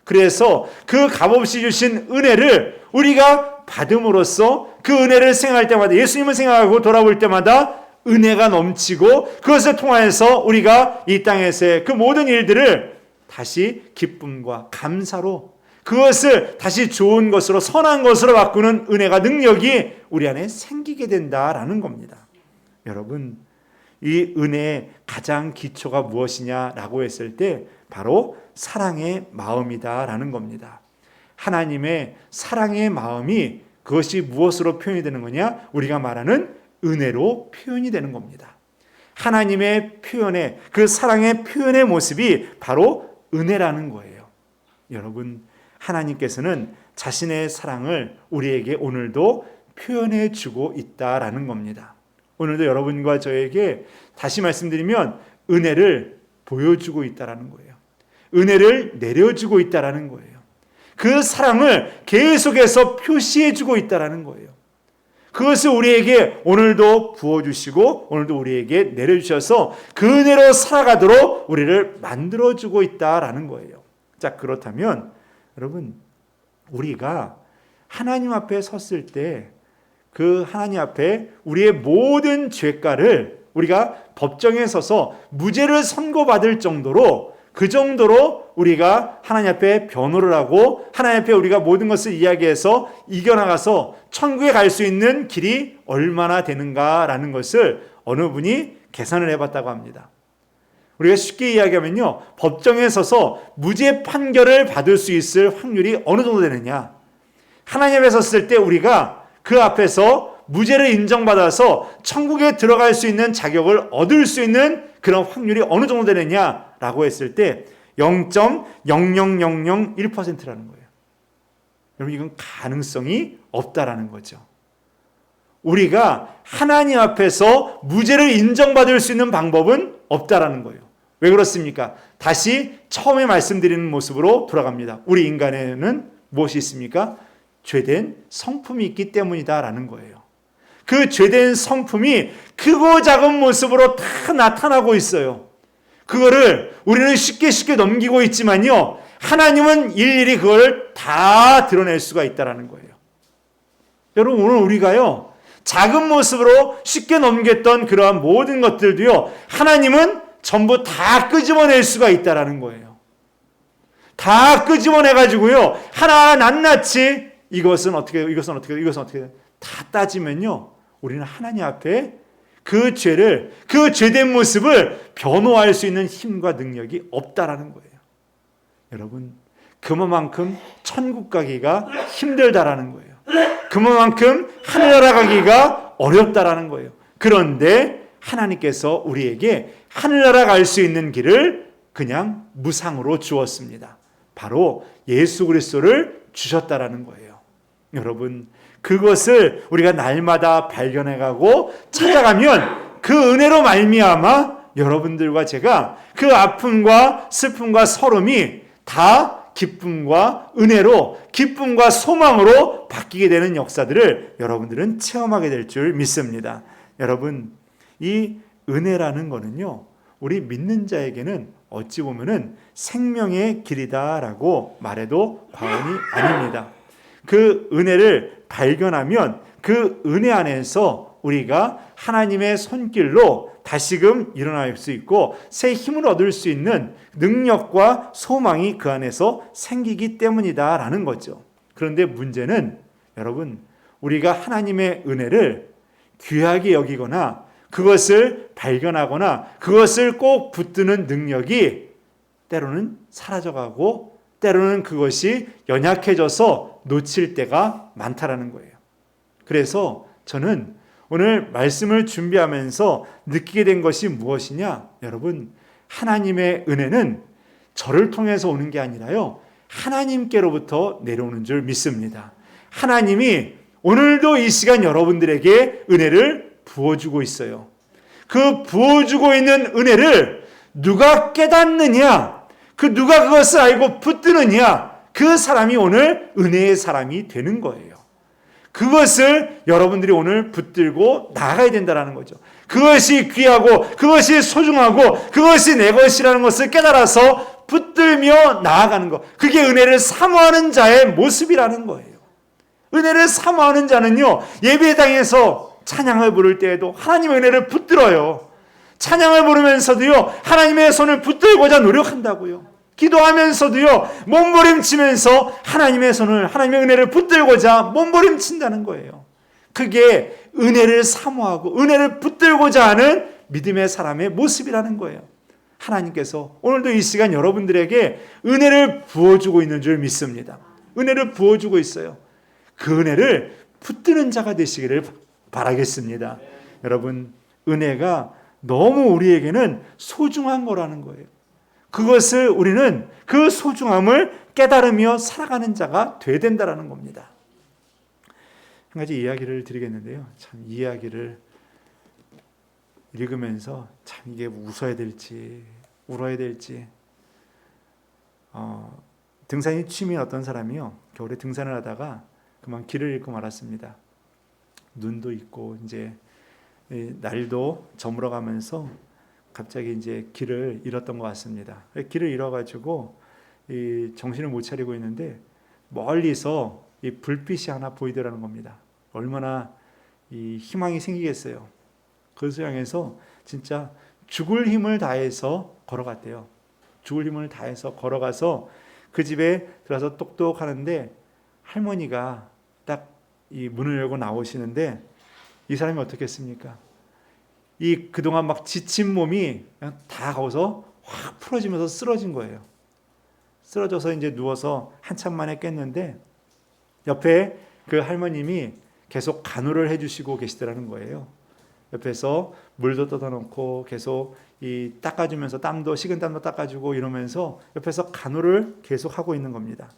그래서 그 값없이 주신 은혜를 우리가 받음으로써 그 은혜를 생각할 때마다 예수님을 생각하고 돌아볼 때마다 은혜가 넘치고 그것을 통하여서 우리가 이 땅에서의 그 모든 일들을 다시 기쁨과 감사로 그것을 다시 좋은 것으로 선한 것으로 바꾸는 은혜가 능력이 우리 안에 생기게 된다라는 겁니다. 여러분, 이 은혜의 가장 기초가 무엇이냐라고 했을 때 바로 사랑의 마음이다라는 겁니다. 하나님의 사랑의 마음이 그것이 무엇으로 표현이 되는 거냐? 우리가 말하는 은혜로 표현이 되는 겁니다. 하나님의 표현의 그 사랑의 표현의 모습이 바로 은혜라는 거예요. 여러분, 하나님께서는 자신의 사랑을 우리에게 오늘도 표현해 주고 있다라는 겁니다. 오늘도 여러분과 저에게 다시 말씀드리면 은혜를 보여주고 있다라는 거예요. 은혜를 내려주고 있다라는 거예요. 그 사랑을 계속해서 표시해 주고 있다라는 거예요. 그것을 우리에게 오늘도 부어주시고 오늘도 우리에게 내려주셔서 그 은혜로 살아가도록 우리를 만들어주고 있다라는 거예요. 자, 그렇다면 여러분, 우리가 하나님 앞에 섰을 때 그 하나님 앞에 우리의 모든 죄가를 우리가 법정에 서서 무죄를 선고받을 정도로 그 정도로 우리가 하나님 앞에 변호를 하고 하나님 앞에 우리가 모든 것을 이야기해서 이겨나가서 천국에 갈 수 있는 길이 얼마나 되는가라는 것을 어느 분이 계산을 해봤다고 합니다. 우리가 쉽게 이야기하면요, 법정에 서서 무죄 판결을 받을 수 있을 확률이 어느 정도 되느냐? 하나님 앞에 섰을 때 우리가 그 앞에서 무죄를 인정받아서 천국에 들어갈 수 있는 자격을 얻을 수 있는 그런 확률이 어느 정도 되느냐라고 했을 때 0.00001%라는 거예요. 여러분, 이건 가능성이 없다라는 거죠. 우리가 하나님 앞에서 무죄를 인정받을 수 있는 방법은 없다라는 거예요. 왜 그렇습니까? 다시 처음에 말씀드리는 모습으로 돌아갑니다. 우리 인간에는 무엇이 있습니까? 죄된 성품이 있기 때문이다라는 거예요. 그 죄된 성품이 크고 작은 모습으로 다 나타나고 있어요. 그거를 우리는 쉽게 넘기고 있지만요, 하나님은 일일이 그걸 다 드러낼 수가 있다는 거예요. 여러분, 오늘 우리가요, 작은 모습으로 쉽게 넘겼던 그러한 모든 것들도요, 하나님은 전부 다 끄집어낼 수가 있다는 거예요. 다 끄집어내가지고요, 하나하나 낱낱이 이것은 어떻게, 이것은 어떻게, 이것은 어떻게 다 따지면요, 우리는 하나님 앞에 그 죄를, 그 죄된 모습을 변호할 수 있는 힘과 능력이 없다라는 거예요. 여러분, 그만큼 천국 가기가 힘들다라는 거예요. 그만큼 하늘나라 가기가 어렵다라는 거예요. 그런데 하나님께서 우리에게 하늘나라 갈 수 있는 길을 그냥 무상으로 주었습니다. 바로 예수 그리스도를 주셨다라는 거예요. 여러분, 그것을 우리가 날마다 발견해가고 찾아가면 그 은혜로 말미암아 여러분들과 제가 그 아픔과 슬픔과 서름이 다 기쁨과 은혜로, 기쁨과 소망으로 바뀌게 되는 역사들을 여러분들은 체험하게 될 줄 믿습니다. 여러분, 이 은혜라는 거는요, 우리 믿는 자에게는 어찌 보면은 생명의 길이다라고 말해도 과언이 아닙니다. 그 은혜를 발견하면 그 은혜 안에서 우리가 하나님의 손길로 다시금 일어날 수 있고 새 힘을 얻을 수 있는 능력과 소망이 그 안에서 생기기 때문이다라는 거죠. 그런데 문제는 여러분, 우리가 하나님의 은혜를 귀하게 여기거나 그것을 발견하거나 그것을 꼭 붙드는 능력이 때로는 사라져가고 때로는 그것이 연약해져서 놓칠 때가 많다라는 거예요. 그래서 저는 오늘 말씀을 준비하면서 느끼게 된 것이 무엇이냐? 여러분, 하나님의 은혜는 저를 통해서 오는 게 아니라요, 하나님께로부터 내려오는 줄 믿습니다. 하나님이 오늘도 이 시간 여러분들에게 은혜를 부어주고 있어요. 그 부어주고 있는 은혜를 누가 깨닫느냐, 누가 그것을 알고 붙드느냐, 그 사람이 오늘 은혜의 사람이 되는 거예요. 그것을 여러분들이 오늘 붙들고 나가야 된다는 거죠. 그것이 귀하고 그것이 소중하고 그것이 내 것이라는 것을 깨달아서 붙들며 나아가는 것, 그게 은혜를 사모하는 자의 모습이라는 거예요. 은혜를 사모하는 자는요, 예배당에서 찬양을 부를 때에도 하나님의 은혜를 붙들어요. 찬양을 부르면서도요, 하나님의 손을 붙들고자 노력한다고요. 기도하면서도요, 몸부림치면서 하나님의 손을, 하나님의 은혜를 붙들고자 몸부림친다는 거예요. 그게 은혜를 사모하고 은혜를 붙들고자 하는 믿음의 사람의 모습이라는 거예요. 하나님께서 오늘도 이 시간 여러분들에게 은혜를 부어주고 있는 줄 믿습니다. 은혜를 부어주고 있어요. 그 은혜를 붙드는 자가 되시기를 바라겠습니다. 여러분, 은혜가 너무 우리에게는 소중한 거라는 거예요. 그것을 우리는 그 소중함을 깨달으며 살아가는 자가 돼야 된다는 겁니다. 한 가지 이야기를 드리겠는데요. 참 이 이야기를 읽으면서 참 이게 웃어야 될지 울어야 될지. 등산이 취미인 어떤 사람이요, 겨울에 등산을 하다가 그만 길을 잃고 말았습니다. 눈도 있고 이제 날도 저물어 가면서 갑자기 이제 길을 잃었던 것 같습니다. 길을 잃어가지고 정신을 못 차리고 있는데 멀리서 이 불빛이 하나 보이더라는 겁니다. 얼마나 이 희망이 생기겠어요. 그것을 향해서 진짜 죽을 힘을 다해서 걸어갔대요. 죽을 힘을 다해서 걸어가서 그 집에 들어가서 똑똑 하는데 할머니가 딱 이 문을 열고 나오시는데 이 사람이 어떻겠습니까? 이 그동안 막 지친 몸이 그냥 다 거기서 확 풀어지면서 쓰러진 거예요. 쓰러져서 이제 누워서 한참 만에 깼는데 옆에 그 할머님이 계속 간호를 해주시고 계시더라는 거예요. 옆에서 물도 떠다놓고 계속 이 닦아주면서 식은 땀도 닦아주고 이러면서 옆에서 간호를 계속 하고 있는 겁니다.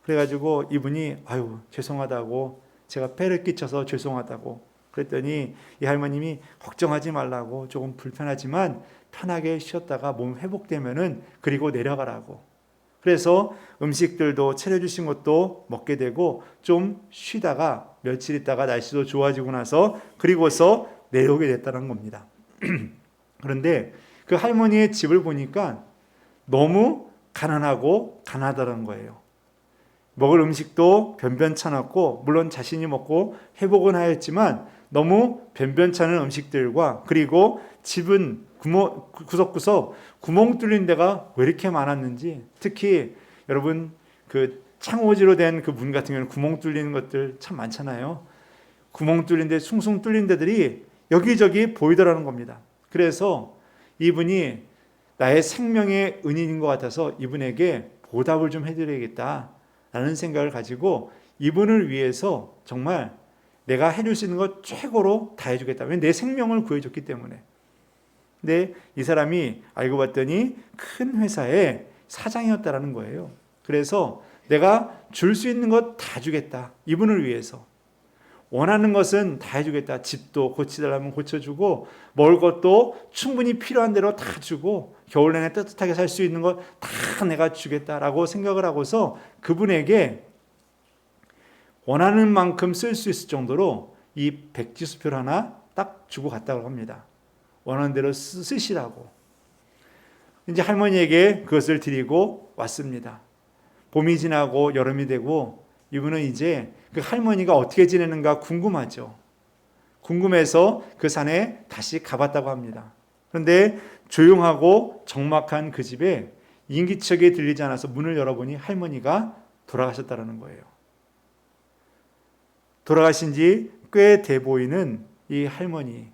그래가지고 이분이 아유 죄송하다고, 제가 폐를 끼쳐서 죄송하다고 그랬더니 이 할머님이 걱정하지 말라고, 조금 불편하지만 편하게 쉬었다가 몸 회복되면은 그리고 내려가라고. 그래서 음식들도 차려주신 것도 먹게 되고 좀 쉬다가 며칠 있다가 날씨도 좋아지고 나서 그리고서 내려오게 됐다는 겁니다. 그런데 그 할머니의 집을 보니까 너무 가난하고 가난하다는 거예요. 먹을 음식도 변변찮았고 물론 자신이 먹고 회복은 하였지만 너무 변변찮은 음식들과 그리고 집은 구석구석 구멍 뚫린 데가 왜 이렇게 많았는지, 특히 여러분 그 창호지로 된 그 문 같은 경우는 구멍 뚫리는 것들 참 많잖아요. 구멍 뚫린 데 숭숭 뚫린 데들이 여기저기 보이더라는 겁니다. 그래서 이분이 나의 생명의 은인인 것 같아서 이분에게 보답을 좀 해드려야겠다라는 생각을 가지고 이분을 위해서 정말 내가 해줄 수 있는 것 최고로 다 해주겠다. 왜냐면 내 생명을 구해줬기 때문에. 근데 이 사람이 알고 봤더니 큰 회사의 사장이었다라는 거예요. 그래서 내가 줄 수 있는 것 다 주겠다. 이분을 위해서. 원하는 것은 다 해주겠다. 집도 고치달라면 고쳐주고 먹을 것도 충분히 필요한 대로 다 주고 겨울 내내 따뜻하게 살 수 있는 것 다 내가 주겠다라고 생각을 하고서 그분에게 원하는 만큼 쓸 수 있을 정도로 이 백지수표를 하나 딱 주고 갔다고 합니다. 원하는 대로 쓰시라고. 이제 할머니에게 그것을 드리고 왔습니다. 봄이 지나고 여름이 되고 이분은 이제 그 할머니가 어떻게 지내는가 궁금하죠. 궁금해서 그 산에 다시 가봤다고 합니다. 그런데 조용하고 적막한 그 집에 인기척이 들리지 않아서 문을 열어보니 할머니가 돌아가셨다는 거예요. 돌아가신 지 꽤 돼 보이는 이 할머니.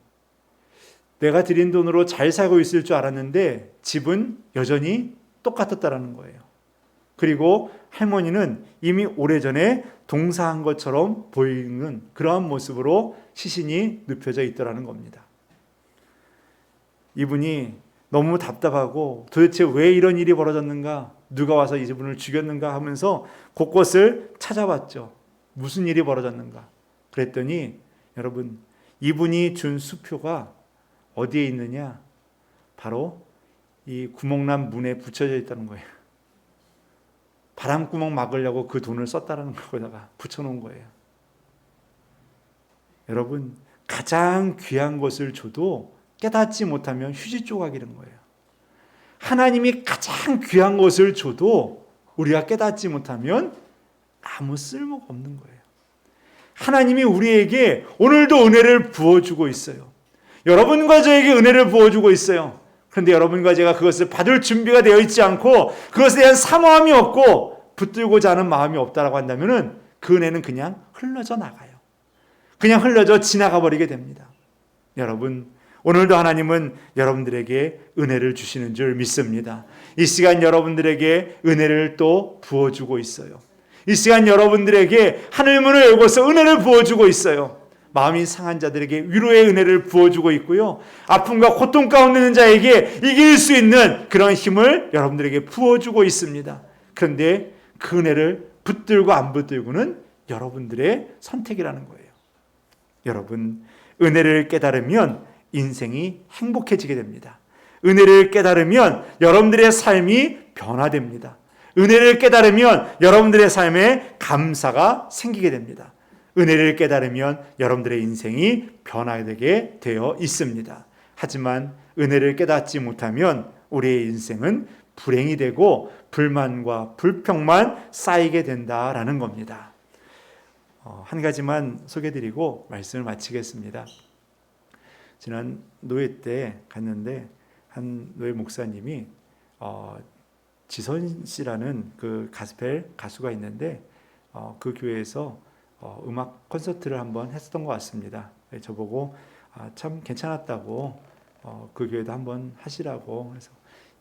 내가 드린 돈으로 잘 살고 있을 줄 알았는데 집은 여전히 똑같았다는 거예요. 그리고 할머니는 이미 오래전에 동사한 것처럼 보이는 그러한 모습으로 시신이 눕혀져 있더라는 겁니다. 이분이 너무 답답하고 도대체 왜 이런 일이 벌어졌는가, 누가 와서 이분을 죽였는가 하면서 곳곳을 찾아봤죠. 무슨 일이 벌어졌는가. 그랬더니 여러분, 이분이 준 수표가 어디에 있느냐? 바로 이 구멍난 문에 붙여져 있다는 거예요. 바람구멍 막으려고 그 돈을 썼다는 거에다가 붙여놓은 거예요. 여러분, 가장 귀한 것을 줘도 깨닫지 못하면 휴지 조각이라는 거예요. 하나님이 가장 귀한 것을 줘도 우리가 깨닫지 못하면 아무 쓸모가 없는 거예요. 하나님이 우리에게 오늘도 은혜를 부어주고 있어요. 여러분과 저에게 은혜를 부어주고 있어요. 그런데 여러분과 제가 그것을 받을 준비가 되어 있지 않고 그것에 대한 사모함이 없고 붙들고자 하는 마음이 없다라고 한다면 그 은혜는 그냥 흘러져 나가요. 그냥 흘러져 지나가 버리게 됩니다. 여러분, 오늘도 하나님은 여러분들에게 은혜를 주시는 줄 믿습니다. 이 시간 여러분들에게 은혜를 또 부어주고 있어요. 이 시간 여러분들에게 하늘문을 열고서 은혜를 부어주고 있어요. 마음이 상한 자들에게 위로의 은혜를 부어주고 있고요. 아픔과 고통 가운데 있는 자에게 이길 수 있는 그런 힘을 여러분들에게 부어주고 있습니다. 그런데 그 은혜를 붙들고 안 붙들고는 여러분들의 선택이라는 거예요. 여러분, 은혜를 깨달으면 인생이 행복해지게 됩니다. 은혜를 깨달으면 여러분들의 삶이 변화됩니다. 은혜를 깨달으면 여러분들의 삶에 감사가 생기게 됩니다. 은혜를 깨달으면 여러분들의 인생이 변화되게 되어 있습니다. 하지만 은혜를 깨닫지 못하면 우리의 인생은 불행이 되고 불만과 불평만 쌓이게 된다라는 겁니다. 한 가지만 소개드리고 말씀을 마치겠습니다. 지난 노예 때 갔는데 한 노예 목사님이 지선 씨라는 그 가스펠 가수가 있는데 그 교회에서 음악 콘서트를 한번 했었던 것 같습니다. 저보고 참 괜찮았다고 그 교회도 한번 하시라고 해서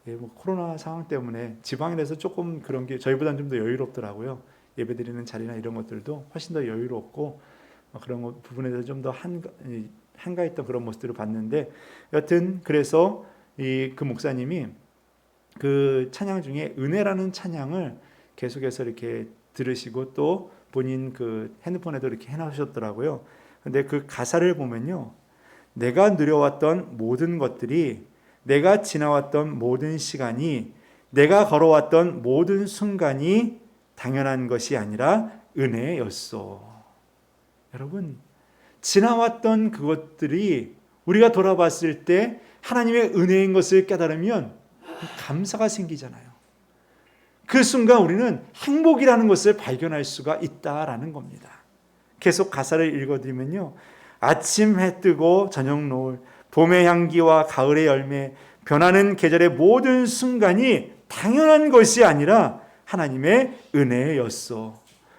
뭐 코로나 상황 때문에 지방이라서 조금 그런 게 저희보다는 좀 더 여유롭더라고요. 예배드리는 자리나 이런 것들도 훨씬 더 여유롭고 그런 부분에 대해서 좀 더 한가했던 그런 모습들을 봤는데 여튼 그래서 그 목사님이 그 찬양 중에 은혜라는 찬양을 계속해서 이렇게 들으시고 또 본인 그 핸드폰에도 이렇게 해놓으셨더라고요. 근데 그 가사를 보면요, 내가 누려왔던 모든 것들이, 내가 지나왔던 모든 시간이, 내가 걸어왔던 모든 순간이 당연한 것이 아니라 은혜였소. 여러분, 지나왔던 그것들이 우리가 돌아봤을 때 하나님의 은혜인 것을 깨달으면 감사가 생기잖아요. 그 순간 우리는 행복이라는 것을 발견할 수가 있다라는 겁니다. 계속 가사를 읽어드리면요, 아침 해 뜨고 저녁 노을, 봄의 향기와 가을의 열매, 변하는 계절의 모든 순간이 당연한 것이 아니라 하나님의 은혜였소.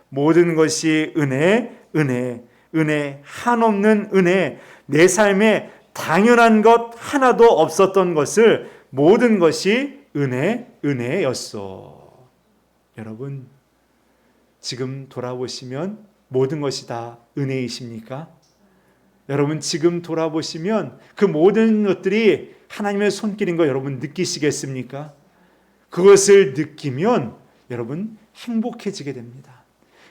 모든 것이 은혜, 은혜, 은혜, 한없는 은혜. 내 삶에 당연한 것 하나도 없었던 것을 모든 것이 은혜, 은혜였소. 여러분, 지금 돌아보시면 모든 것이 다 은혜이십니까? 여러분, 지금 돌아보시면 그 모든 것들이 하나님의 손길인 거 여러분 느끼시겠습니까? 그것을 느끼면 여러분 행복해지게 됩니다.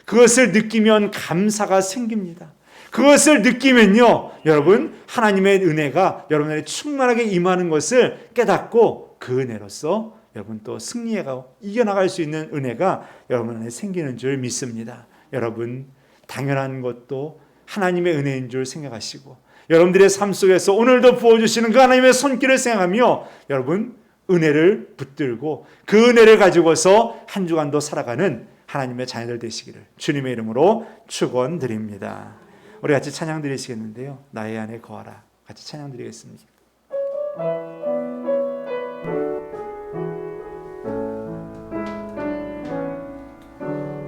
그것을 느끼면 감사가 생깁니다. 그것을 느끼면요, 여러분 하나님의 은혜가 여러분에게 충만하게 임하는 것을 깨닫고 그 은혜로서 여러분 또 승리해가고 이겨나갈 수 있는 은혜가 여러분 안에 생기는 줄 믿습니다. 여러분, 당연한 것도 하나님의 은혜인 줄 생각하시고 여러분들의 삶 속에서 오늘도 부어주시는 그 하나님의 손길을 생각하며 여러분 은혜를 붙들고 그 은혜를 가지고서 한 주간도 살아가는 하나님의 자녀들 되시기를 주님의 이름으로 축원드립니다. 우리 같이 찬양 드리시겠는데요, 나의 안에 거하라. 같이 찬양 드리겠습니다.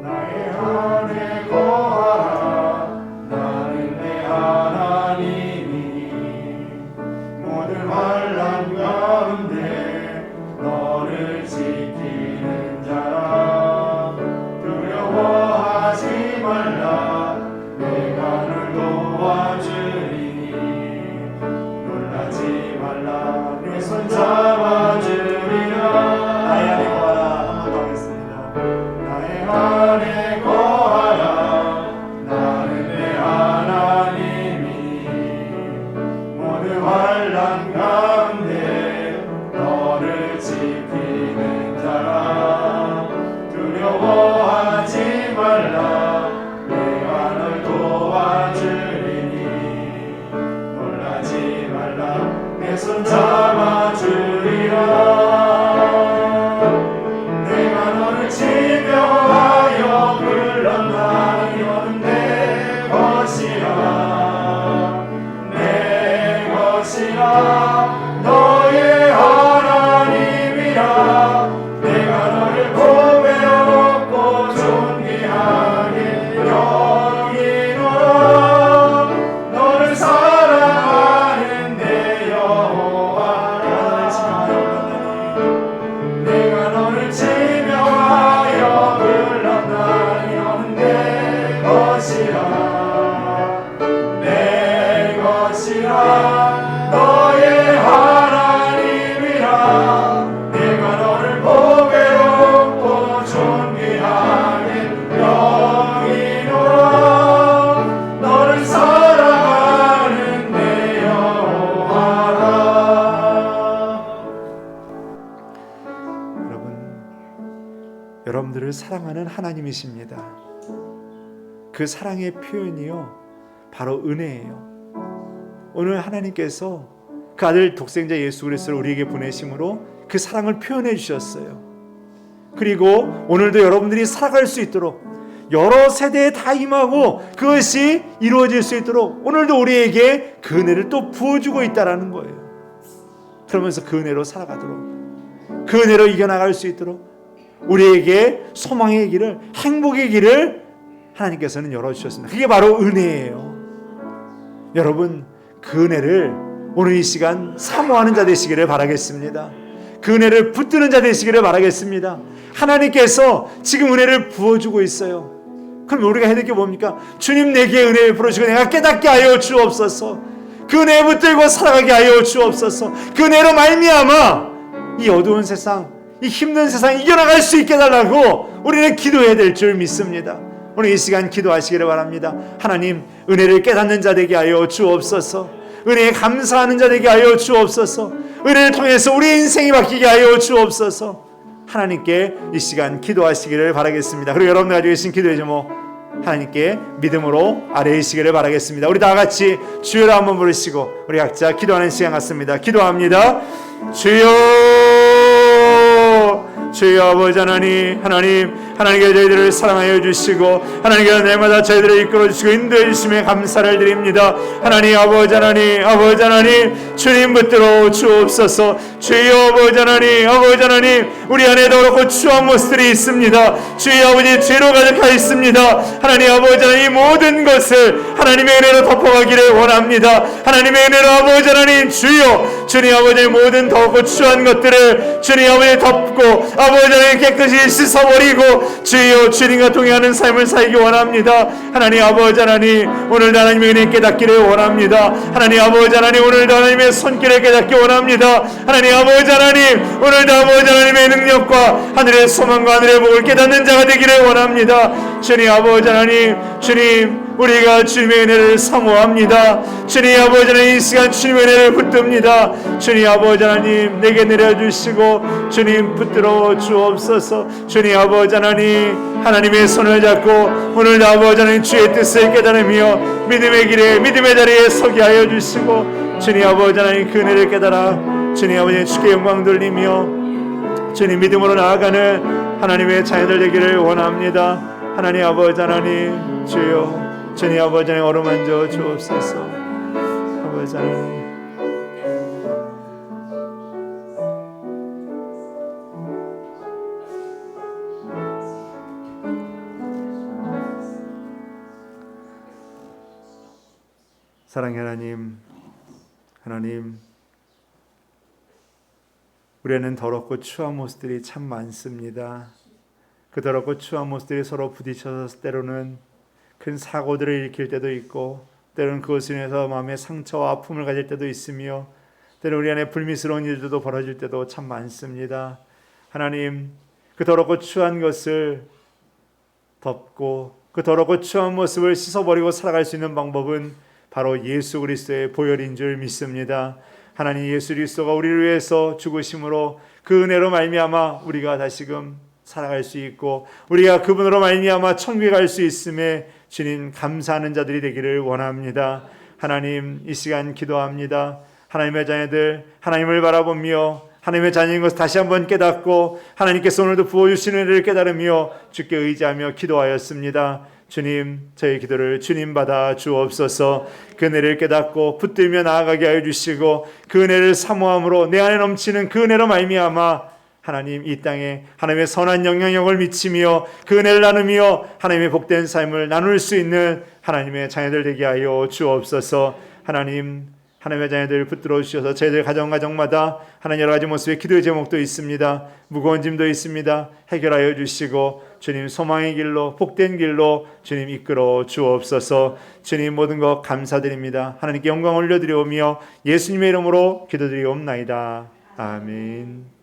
나의 안에 거하라. 나는 내 하나님이니 모든 환난 가운데 너를 지키는 자라. 두려워하지 말라. 내가 널 도와주리니 놀라지 말라. 내 손 잡아주리라. 나의 안에 거하라. 한번 더 하겠습니다. 나의 안에 거하라. 나는 내 하나님이니 모든 환난 가운데 너를 지키는 자라. 두려워하지 말라. 내가 널 도와주리니 놀라지 말라. 내 손 잡아주리라. 내가 너를 지명하여 불렀나니 너는 내 것이라. 내 것이라. 너의 하나님이라. 내가 너를 보배롭고 존귀하게 여기노라. 너를 사랑하는 내 여호와라. 내가 너를 지명하여 불렀나니 너는 내 것이라. 내 것이라. 너의 하나님이라. 내가 너를 보배롭고 존귀하게 여기노라. 너를 사랑하는 내 여호와라. 여러분들을 사랑하는 하나님이십니다. 그 사랑의 표현이요, 바로 은혜예요. 오늘 하나님께서 그 아들 독생자 예수 그리스도를 우리에게 보내심으로 그 사랑을 표현해 주셨어요. 그리고 오늘도 여러분들이 살아갈 수 있도록 여러 세대에 다 임하고 그것이 이루어질 수 있도록 오늘도 우리에게 그 은혜를 또 부어주고 있다는 거예요. 그러면서 그 은혜로 살아가도록, 그 은혜로 이겨나갈 수 있도록 우리에게 소망의 길을, 행복의 길을 하나님께서는 열어주셨습니다. 그게 바로 은혜예요. 여러분, 그 은혜를 오늘 이 시간 사모하는 자 되시기를 바라겠습니다. 그 은혜를 붙드는 자 되시기를 바라겠습니다. 하나님께서 지금 은혜를 부어주고 있어요. 그럼 우리가 해야 될 게 뭡니까? 주님, 내게 은혜를 부어주시고 내가 깨닫게 하여 주옵소서. 그 은혜에 붙들고 살아가게 하여 주옵소서. 그 은혜로 말미암아 이 어두운 세상, 이 힘든 세상 이겨나갈 수 있게 해달라고 우리는 기도해야 될 줄 믿습니다. 오늘 이 시간 기도하시기를 바랍니다. 하나님, 은혜를 깨닫는 자 되게 하여 주옵소서. 은혜에 감사하는 자 되게 하여 주옵소서. 은혜를 통해서 우리 인생이 바뀌게 하여 주옵소서. 하나님께 이 시간 기도하시기를 바라겠습니다. 그리고 여러분 가지고 계신 기도의 제목 하나님께 믿음으로 아뢰시기를 바라겠습니다. 우리 다 같이 주여를 한번 부르시고 우리 각자 기도하는 시간 같습니다. 기도합니다. 주여, 주여 아버지 하나님께 저희들을 사랑하여 주시고 하나님께서 날마다 저희들을 이끌어 주시고 인도해 주심에 감사를 드립니다. 하나님 아버지 하나님 주님 붙들어 주옵소서. 주여 아버지 하나님 우리 안에도 그렇고 추한 모습들이 있습니다. 주여 아버지 죄로 가득하 있습니다. 하나님 아버지 하나님 이 모든 것을 하나님의 은혜로 덮어가기를 원합니다. 하나님의 은혜로 아버지 하나님 주여 주님 아버지 모든 더럽고 추한 것들을 주님 아버지 덮고 아버지 하나님 깨끗이 씻어버리고 주여 주님과 동행하는 삶을 살기 원합니다. 하나님 아버지 하나님 오늘도 하나님의 은혜 깨닫기를 원합니다. 하나님 아버지 하나님 오늘도 하나님의 손길을 깨닫기 원합니다. 하나님 아버지 하나님 오늘도 아버지 하나님의 능력과 하늘의 소망과 하늘의 복을 깨닫는 자가 되기를 원합니다. 주님 아버지 하나님 주님 우리가 주님의 은혜를 사모합니다. 주님 아버지 하나님 이 시간 주님의 은혜를 붙듭니다. 주님 아버지 하나님 내게 내려주시고 주님 붙들어 주옵소서. 주님 아버지 하나님의 손을 잡고 오늘도 아버지 하나님 주의 뜻을 깨달으며 믿음의 길에 믿음의 자리에 서게 하여 주시고 주님 아버지 하나님 그 은혜를 깨달아 주님 아버지 주께 영광 돌리며 주님 믿음으로 나아가는 하나님의 자녀들 되기를 원합니다. 하나님 아버지 하나님 주여 주님 아버지 하나님 어루만져 주옵소서. 아버지 하나님 사랑의 하나님 우리는 더럽고 추한 모습들이 참 많습니다. 그 더럽고 추한 모습들이 서로 부딪혀서 때로는 큰 사고들을 일으킬 때도 있고 때로는 그것을 인해서 마음의 상처와 아픔을 가질 때도 있으며 때로는 우리 안에 불미스러운 일들도 벌어질 때도 참 많습니다. 하나님 그 더럽고 추한 것을 덮고 그 더럽고 추한 모습을 씻어버리고 살아갈 수 있는 방법은 바로 예수 그리스도의 보혈인 줄 믿습니다. 하나님 예수 그리스도가 우리를 위해서 죽으심으로 그 은혜로 말미암아 우리가 다시금 살아갈 수 있고 우리가 그분으로 말미암아 천국에 갈 수 있음에 주님 감사하는 자들이 되기를 원합니다. 하나님 이 시간 기도합니다. 하나님의 자녀들 하나님을 바라보며 하나님의 자녀인 것을 다시 한번 깨닫고 하나님께서 오늘도 부어주시는 은혜를 깨달으며 주께 의지하며 기도하였습니다. 주님 저희 기도를 주님 받아 주옵소서. 그 은혜를 깨닫고 붙들며 나아가게 하여 주시고 그 은혜를 사모함으로 내 안에 넘치는 그 은혜로 말미암아 하나님 이 땅에 하나님의 선한 영향력을 미치며 그 은혜를 나누며 하나님의 복된 삶을 나눌 수 있는 하나님의 자녀들 되게 하여 주옵소서. 하나님의 자녀들 붙들어 주셔서 저희들 가정마다 하나님 여러 가지 모습의 기도의 제목도 있습니다. 무거운 짐도 있습니다. 해결하여 주시고 주님 소망의 길로 복된 길로 주님 이끌어 주옵소서. 주님 모든 것 감사드립니다. 하나님께 영광 올려드리오며 예수님의 이름으로 기도드리옵나이다. 아멘.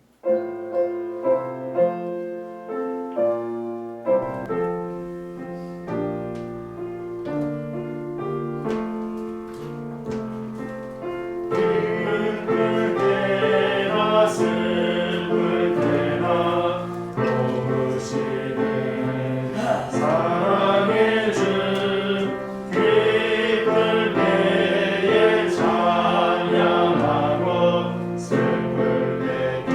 찬양하고 슬플 때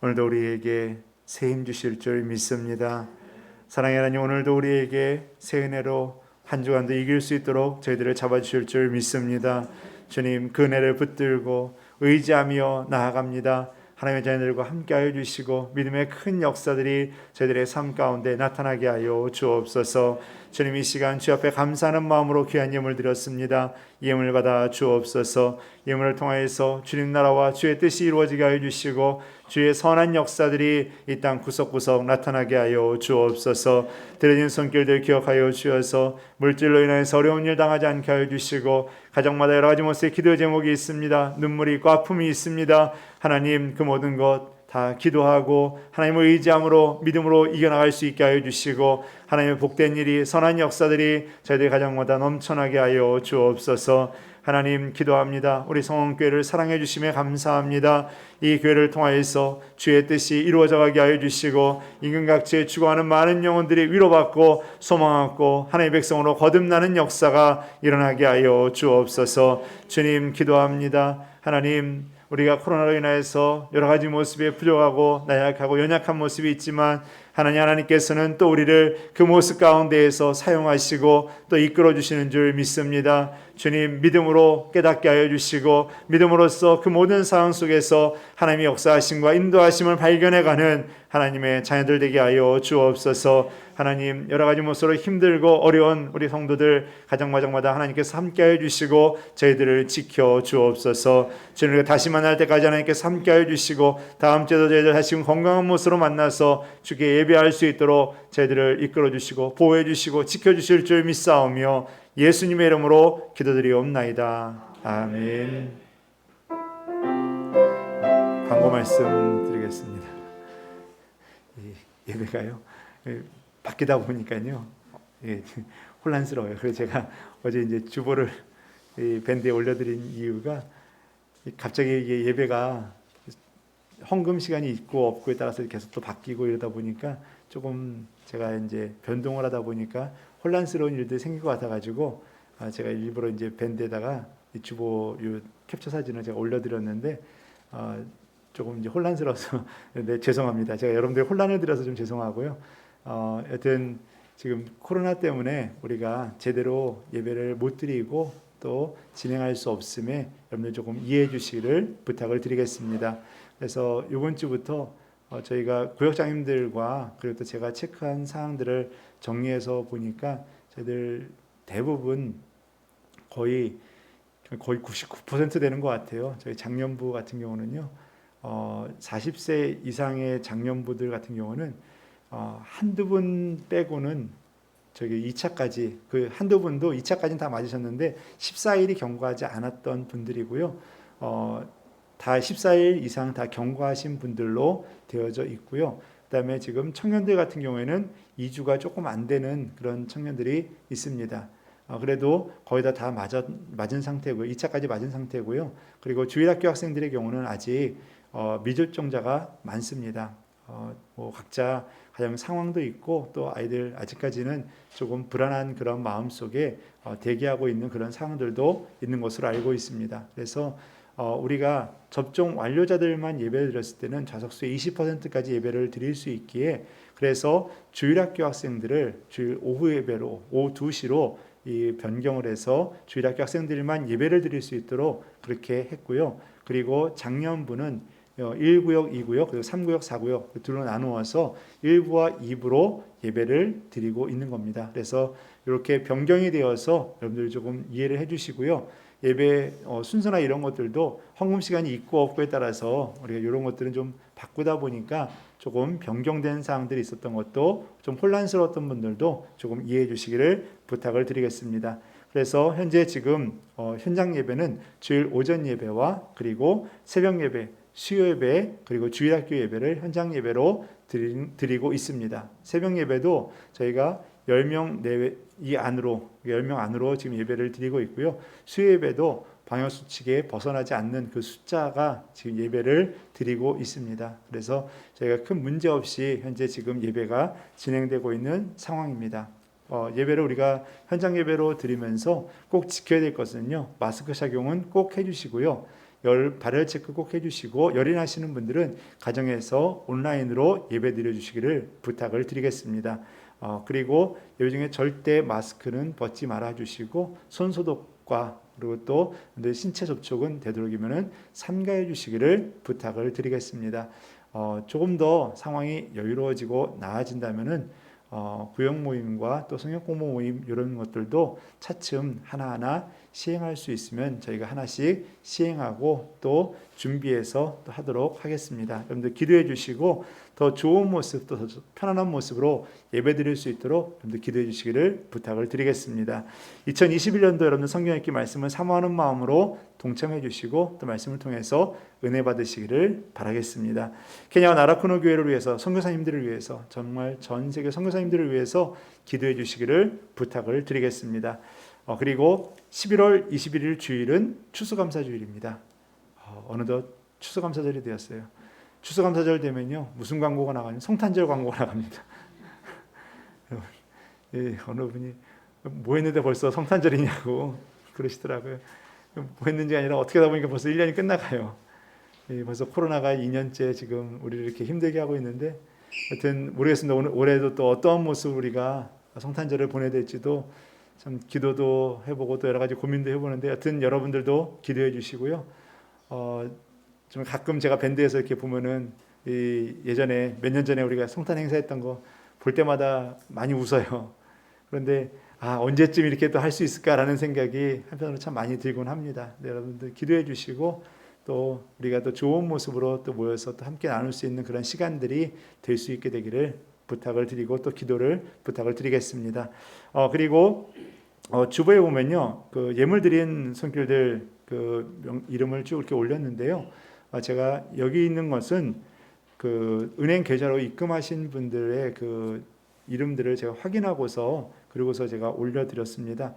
오늘도 우리에게 새 힘 주실 줄 믿습니다. 사랑의 하나님, 오늘도 우리에게 새 은혜로 한 주간도 이길 수 있도록 저희들을 잡아주실 줄 믿습니다. 주님, 그 은혜를 붙들고 의지하며 나아갑니다. 하나님의 자녀들과 함께하여 주시고 믿음의 큰 역사들이 저희들의 삶 가운데 나타나게 하여 주옵소서. 주님, 이 시간 주 앞에 감사하는 마음으로 귀한 예물 드렸습니다. 예물 받아 주옵소서. 예물을 통하여서 주님 나라와 주의 뜻이 이루어지게 하여 주시고 주의 선한 역사들이 이 땅 구석구석 나타나게 하여 주옵소서. 드려진 손길들 기억하여 주셔서 물질로 인해서 어려운 일 당하지 않게 하여 주시고 가정마다 여러 가지 모습의 기도 제목이 있습니다. 눈물이 있고 아픔이 있습니다. 하나님, 그 모든 것 다 기도하고 하나님을 의지함으로 믿음으로 이겨나갈 수 있게 하여 주시고 하나님의 복된 일이 선한 역사들이 저희들 가정마다 넘쳐나게 하여 주옵소서. 하나님, 기도합니다. 우리 성원교회를 사랑해 주심에 감사합니다. 이 교회를 통하여서 주의 뜻이 이루어져 가게 하여 주시고 인근각지에 죽어가는 많은 영혼들이 위로받고 소망받고 하나님의 백성으로 거듭나는 역사가 일어나게 하여 주옵소서. 주님, 기도합니다. 하나님, 우리가 코로나로 인해서 여러 가지 모습에 부족하고 나약하고 연약한 모습이 있지만 하나님께서는 또 우리를 그 모습 가운데에서 사용하시고 또 이끌어 주시는 줄 믿습니다. 주님, 믿음으로 깨닫게 하여 주시고 믿음으로써 그 모든 상황 속에서 하나님의 역사하심과 인도하심을 발견해가는 하나님의 자녀들 되게 하여 주옵소서. 하나님, 여러 가지 모습으로 힘들고 어려운 우리 성도들 가정마다 하나님께서 함께하여 주시고 저희들을 지켜 주옵소서. 주님을 다시 만날 때까지 하나님께서 함께하여 주시고 다음 주에도 저희들 다시 건강한 모습으로 만나서 주께 예배할 수 있도록 저희들을 이끌어 주시고 보호해 주시고 지켜 주실 줄 믿사오며 예수님의 이름으로 기도드리옵나이다. 아멘. 광고 말씀 드리겠습니다. 예배가요 바뀌다 보니까요 혼란스러워요. 그래서 제가 어제 이제 주보를 밴드에 올려드린 이유가 갑자기 이게 예배가 헌금 시간이 있고 없고에 따라서 계속 또 바뀌고 이러다 보니까 조금 제가 이제 변동을 하다 보니까 혼란스러운 일들이 생길 것 같아가지고 제가 일부러 이제 밴드에다가 이 주보 요 캡처 사진을 제가 올려드렸는데 조금 이제 혼란스러워서 네, 죄송합니다. 제가 여러분들 혼란을 드려서 좀 죄송하고요. 여튼 지금 코로나 때문에 우리가 제대로 예배를 못 드리고 또 진행할 수 없음에 여러분들 조금 이해해 주시기를 부탁을 드리겠습니다. 그래서 이번 주부터 저희가 구역장님들과 그리고 또 제가 체크한 사항들을 정리해서 보니까 저희들 대부분 거의 99% 되는 것 같아요. 저희 장년부 같은 경우는요. 40세 이상의 장년부들 같은 경우는 한두 분 빼고는 저기 2차까지 그 한두 분도 2차까지는 다 맞으셨는데 14일이 경과하지 않았던 분들이고요. 다 14일 이상 다 경과하신 분들로 되어져 있고요. 그다음에 지금 청년들 같은 경우에는 2주가 조금 안 되는 그런 청년들이 있습니다. 그래도 거의 다 맞은 상태고요. 2차까지 맞은 상태고요. 그리고 주일학교 학생들의 경우는 아직 미접종자가 많습니다. 뭐 각자 가정 상황도 있고 또 아이들 아직까지는 조금 불안한 그런 마음 속에 대기하고 있는 그런 상황들도 있는 것으로 알고 있습니다. 그래서 우리가 접종 완료자들만 예배를 드렸을 때는 좌석수의 20%까지 예배를 드릴 수 있기에 그래서 주일학교 학생들을 주일 오후 예배로 오후 2시로 이 변경을 해서 주일학교 학생들만 예배를 드릴 수 있도록 그렇게 했고요. 그리고 작년부는 1구역, 2구역, 그리고 3구역, 4구역 둘로 나누어서 1부와 2부로 예배를 드리고 있는 겁니다. 그래서 이렇게 변경이 되어서 여러분들 조금 이해를 해주시고요. 예배 순서나 이런 것들도 헌금 시간이 있고 없고에 따라서 우리가 이런 것들은 좀 바꾸다 보니까 조금 변경된 사항들이 있었던 것도 좀 혼란스러웠던 분들도 조금 이해해 주시기를 부탁을 드리겠습니다. 그래서 현재 지금 현장 예배는 주일 오전 예배와 그리고 새벽 예배, 수요 예배 그리고 주일학교 예배를 현장 예배로 드리고 있습니다. 새벽 예배도 저희가 10명 안으로 지금 예배를 드리고 있고요. 수요 예배도 방역 수칙에 벗어나지 않는 그 숫자가 지금 예배를 드리고 있습니다. 그래서 저희가 큰 문제 없이 현재 지금 예배가 진행되고 있는 상황입니다. 예배를 우리가 현장 예배로 드리면서 꼭 지켜야 될 것은요. 마스크 착용은 꼭 해주시고요. 발열 체크 꼭 해주시고 열이 나시는 분들은 가정에서 온라인으로 예배 드려주시기를 부탁을 드리겠습니다. 그리고 예배 중에 절대 마스크는 벗지 말아주시고 손 소독과 그리고 또 신체 접촉은 되도록이면은 삼가해 주시기를 부탁을 드리겠습니다. 조금 더 상황이 여유로워지고 나아진다면은 구역 모임과 또 성역 공부 모임 이런 것들도 차츰 하나하나 시행할 수 있으면 저희가 하나씩 시행하고 또 준비해서 또 하도록 하겠습니다. 여러분들 기도해 주시고 더 좋은 모습, 더 편안한 모습으로 예배 드릴 수 있도록 여러분들 기도해 주시기를 부탁을 드리겠습니다. 2021년도 여러분들 성경 읽기 말씀을 사모하는 마음으로 동참해 주시고 또 말씀을 통해서 은혜 받으시기를 바라겠습니다. 케냐와 나라쿠노 교회를 위해서 선교사님들을 위해서 정말 전 세계 선교사님들을 위해서 기도해 주시기를 부탁을 드리겠습니다. 그리고 11월 21일 주일은 추수감사주일입니다. 어느덧 추수감사절이 되었어요. 추수감사절 되면요 무슨 광고가 나가냐? 성탄절 광고가 나갑니다. 어느 분이 뭐 했는데 벌써 성탄절이냐고 그러시더라고요. 뭐 했는지 아니라 어떻게 하다 보니까 벌써 1년이 끝나가요. 벌써 코로나가 2년째 지금 우리를 이렇게 힘들게 하고 있는데 하여튼 모르겠습니다. 올해도 또 어떠한 모습 우리가 성탄절을 보내야 될지도 참 기도도 해보고 또 여러 가지 고민도 해보는데 하여튼 여러분들도 기도해 주시고요. 좀 가끔 제가 밴드에서 이렇게 보면은 예전에 몇 년 전에 우리가 성탄 행사했던 거 볼 때마다 많이 웃어요. 그런데 언제쯤 이렇게 또 할 수 있을까라는 생각이 한편으로 참 많이 들곤 합니다. 네, 여러분들 기도해 주시고 또 우리가 또 좋은 모습으로 또 모여서 또 함께 나눌 수 있는 그런 시간들이 될 수 있게 되기를 부탁을 드리고 또 기도를 부탁을 드리겠습니다. 그리고 주보에 보면요 그 예물 드린 손길들 그 이름을 쭉 이렇게 올렸는데요. 제가 여기 있는 것은 그 은행 계좌로 입금하신 분들의 그 이름들을 제가 확인하고서 그리고서 제가 올려드렸습니다.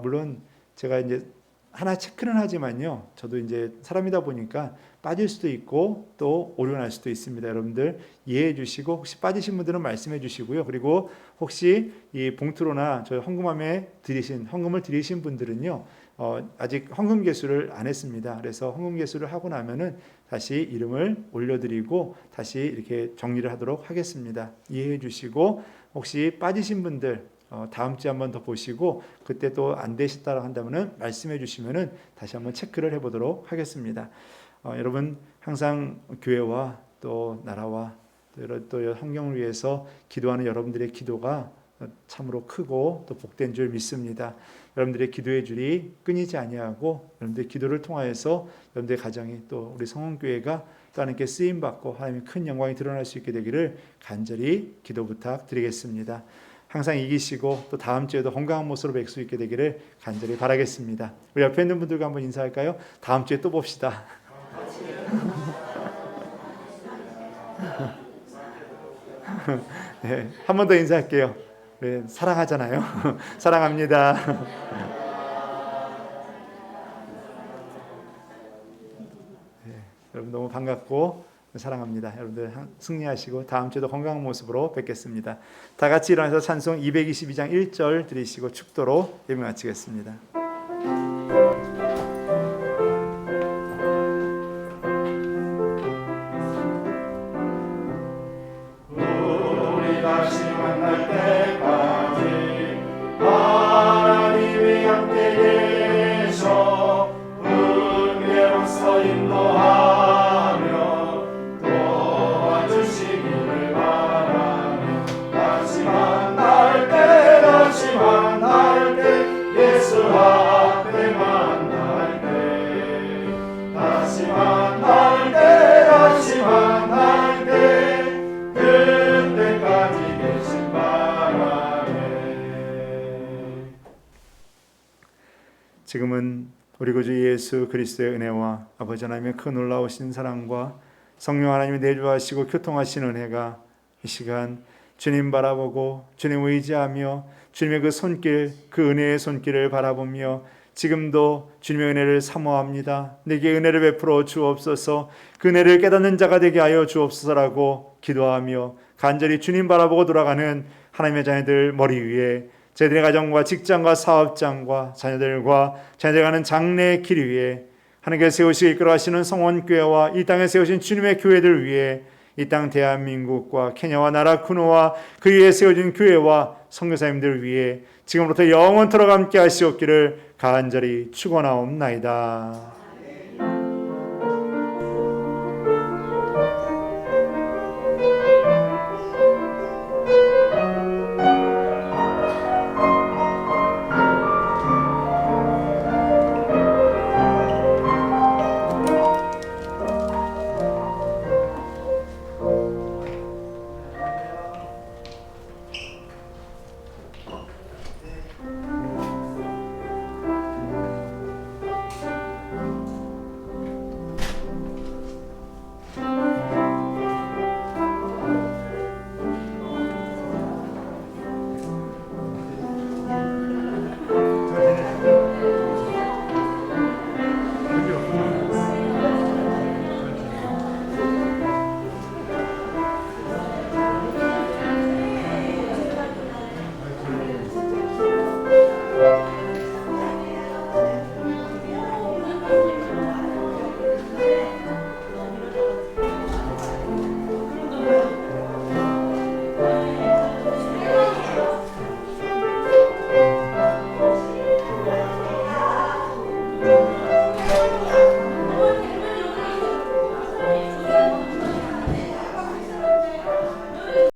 물론 제가 이제 하나 체크는 하지만요. 저도 이제 사람이다 보니까 빠질 수도 있고 또 오류날 수도 있습니다. 여러분들 이해해 주시고 혹시 빠지신 분들은 말씀해 주시고요. 그리고 혹시 이 봉투로나 저희 헌금함에 헌금을 드리신 분들은요. 아직 헌금 개수를 안 했습니다. 그래서 헌금 개수를 하고 나면은 다시 이름을 올려드리고 다시 이렇게 정리를 하도록 하겠습니다. 이해해 주시고 혹시 빠지신 분들 다음 주에 한번 더 보시고 그때 또 안 되셨다고 한다면은 말씀해 주시면은 다시 한번 체크를 해보도록 하겠습니다. 여러분 항상 교회와 또 나라와 또 환경을 위해서 기도하는 여러분들의 기도가 참으로 크고 또 복된 줄 믿습니다. 여러분들의 기도의 줄이 끊이지 아니하고 여러분들의 기도를 통하여서 여러분들의 가정이 또 우리 성원교회가 또 하나님께 쓰임 받고 하나님의 큰 영광이 드러날 수 있게 되기를 간절히 기도 부탁드리겠습니다. 항상 이기시고 또 다음 주에도 건강한 모습으로 뵐 수 있게 되기를 간절히 바라겠습니다. 우리 옆에 있는 분들과 한번 인사할까요? 다음 주에 또 봅시다. 네, 한 번 더 인사할게요. 네, 사랑하잖아요. 사랑합니다. 네, 여러분 너무 반갑고 사랑합니다. 여러분들 승리하시고 다음 주에도 건강한 모습으로 뵙겠습니다. 다 같이 일어나서 찬송 222장 1절 드리시고 축도로 예배 마치겠습니다. 우리 다시 만날 때까지 하나님이 함께 계셔 은혜로서 인도하며 도와주시기를 바라며 다시 만날 때 예수 앞에 만날 때 다시 만날 때 그때까지 계신 바라네. 지금은 우리 구주 예수 그리스도의 은혜와 아버지 하나님의 큰 놀라우신 사랑과 성령 하나님이 내주하시고 교통하신 은혜가 이 시간 주님 바라보고 주님 의지하며 주님의 그 손길, 그 은혜의 손길을 바라보며 지금도 주님의 은혜를 사모합니다. 내게 은혜를 베풀어 주옵소서. 그 은혜를 깨닫는 자가 되게 하여 주옵소서라고 기도하며 간절히 주님 바라보고 돌아가는 하나님의 자녀들 머리 위에 저희들의 가정과 직장과 사업장과 자녀들과 자녀들 가는 장래의 길 위에 하나님께서 세우시고 이끌어가시는 성원교회와 이 땅에 세우신 주님의 교회들 위해 이 땅 대한민국과 케냐와 나라 쿠노와 그 위에 세워진 교회와 선교사님들 위해 지금부터 영원토록 함께 하시옵기를 간절히 축원하옵나이다.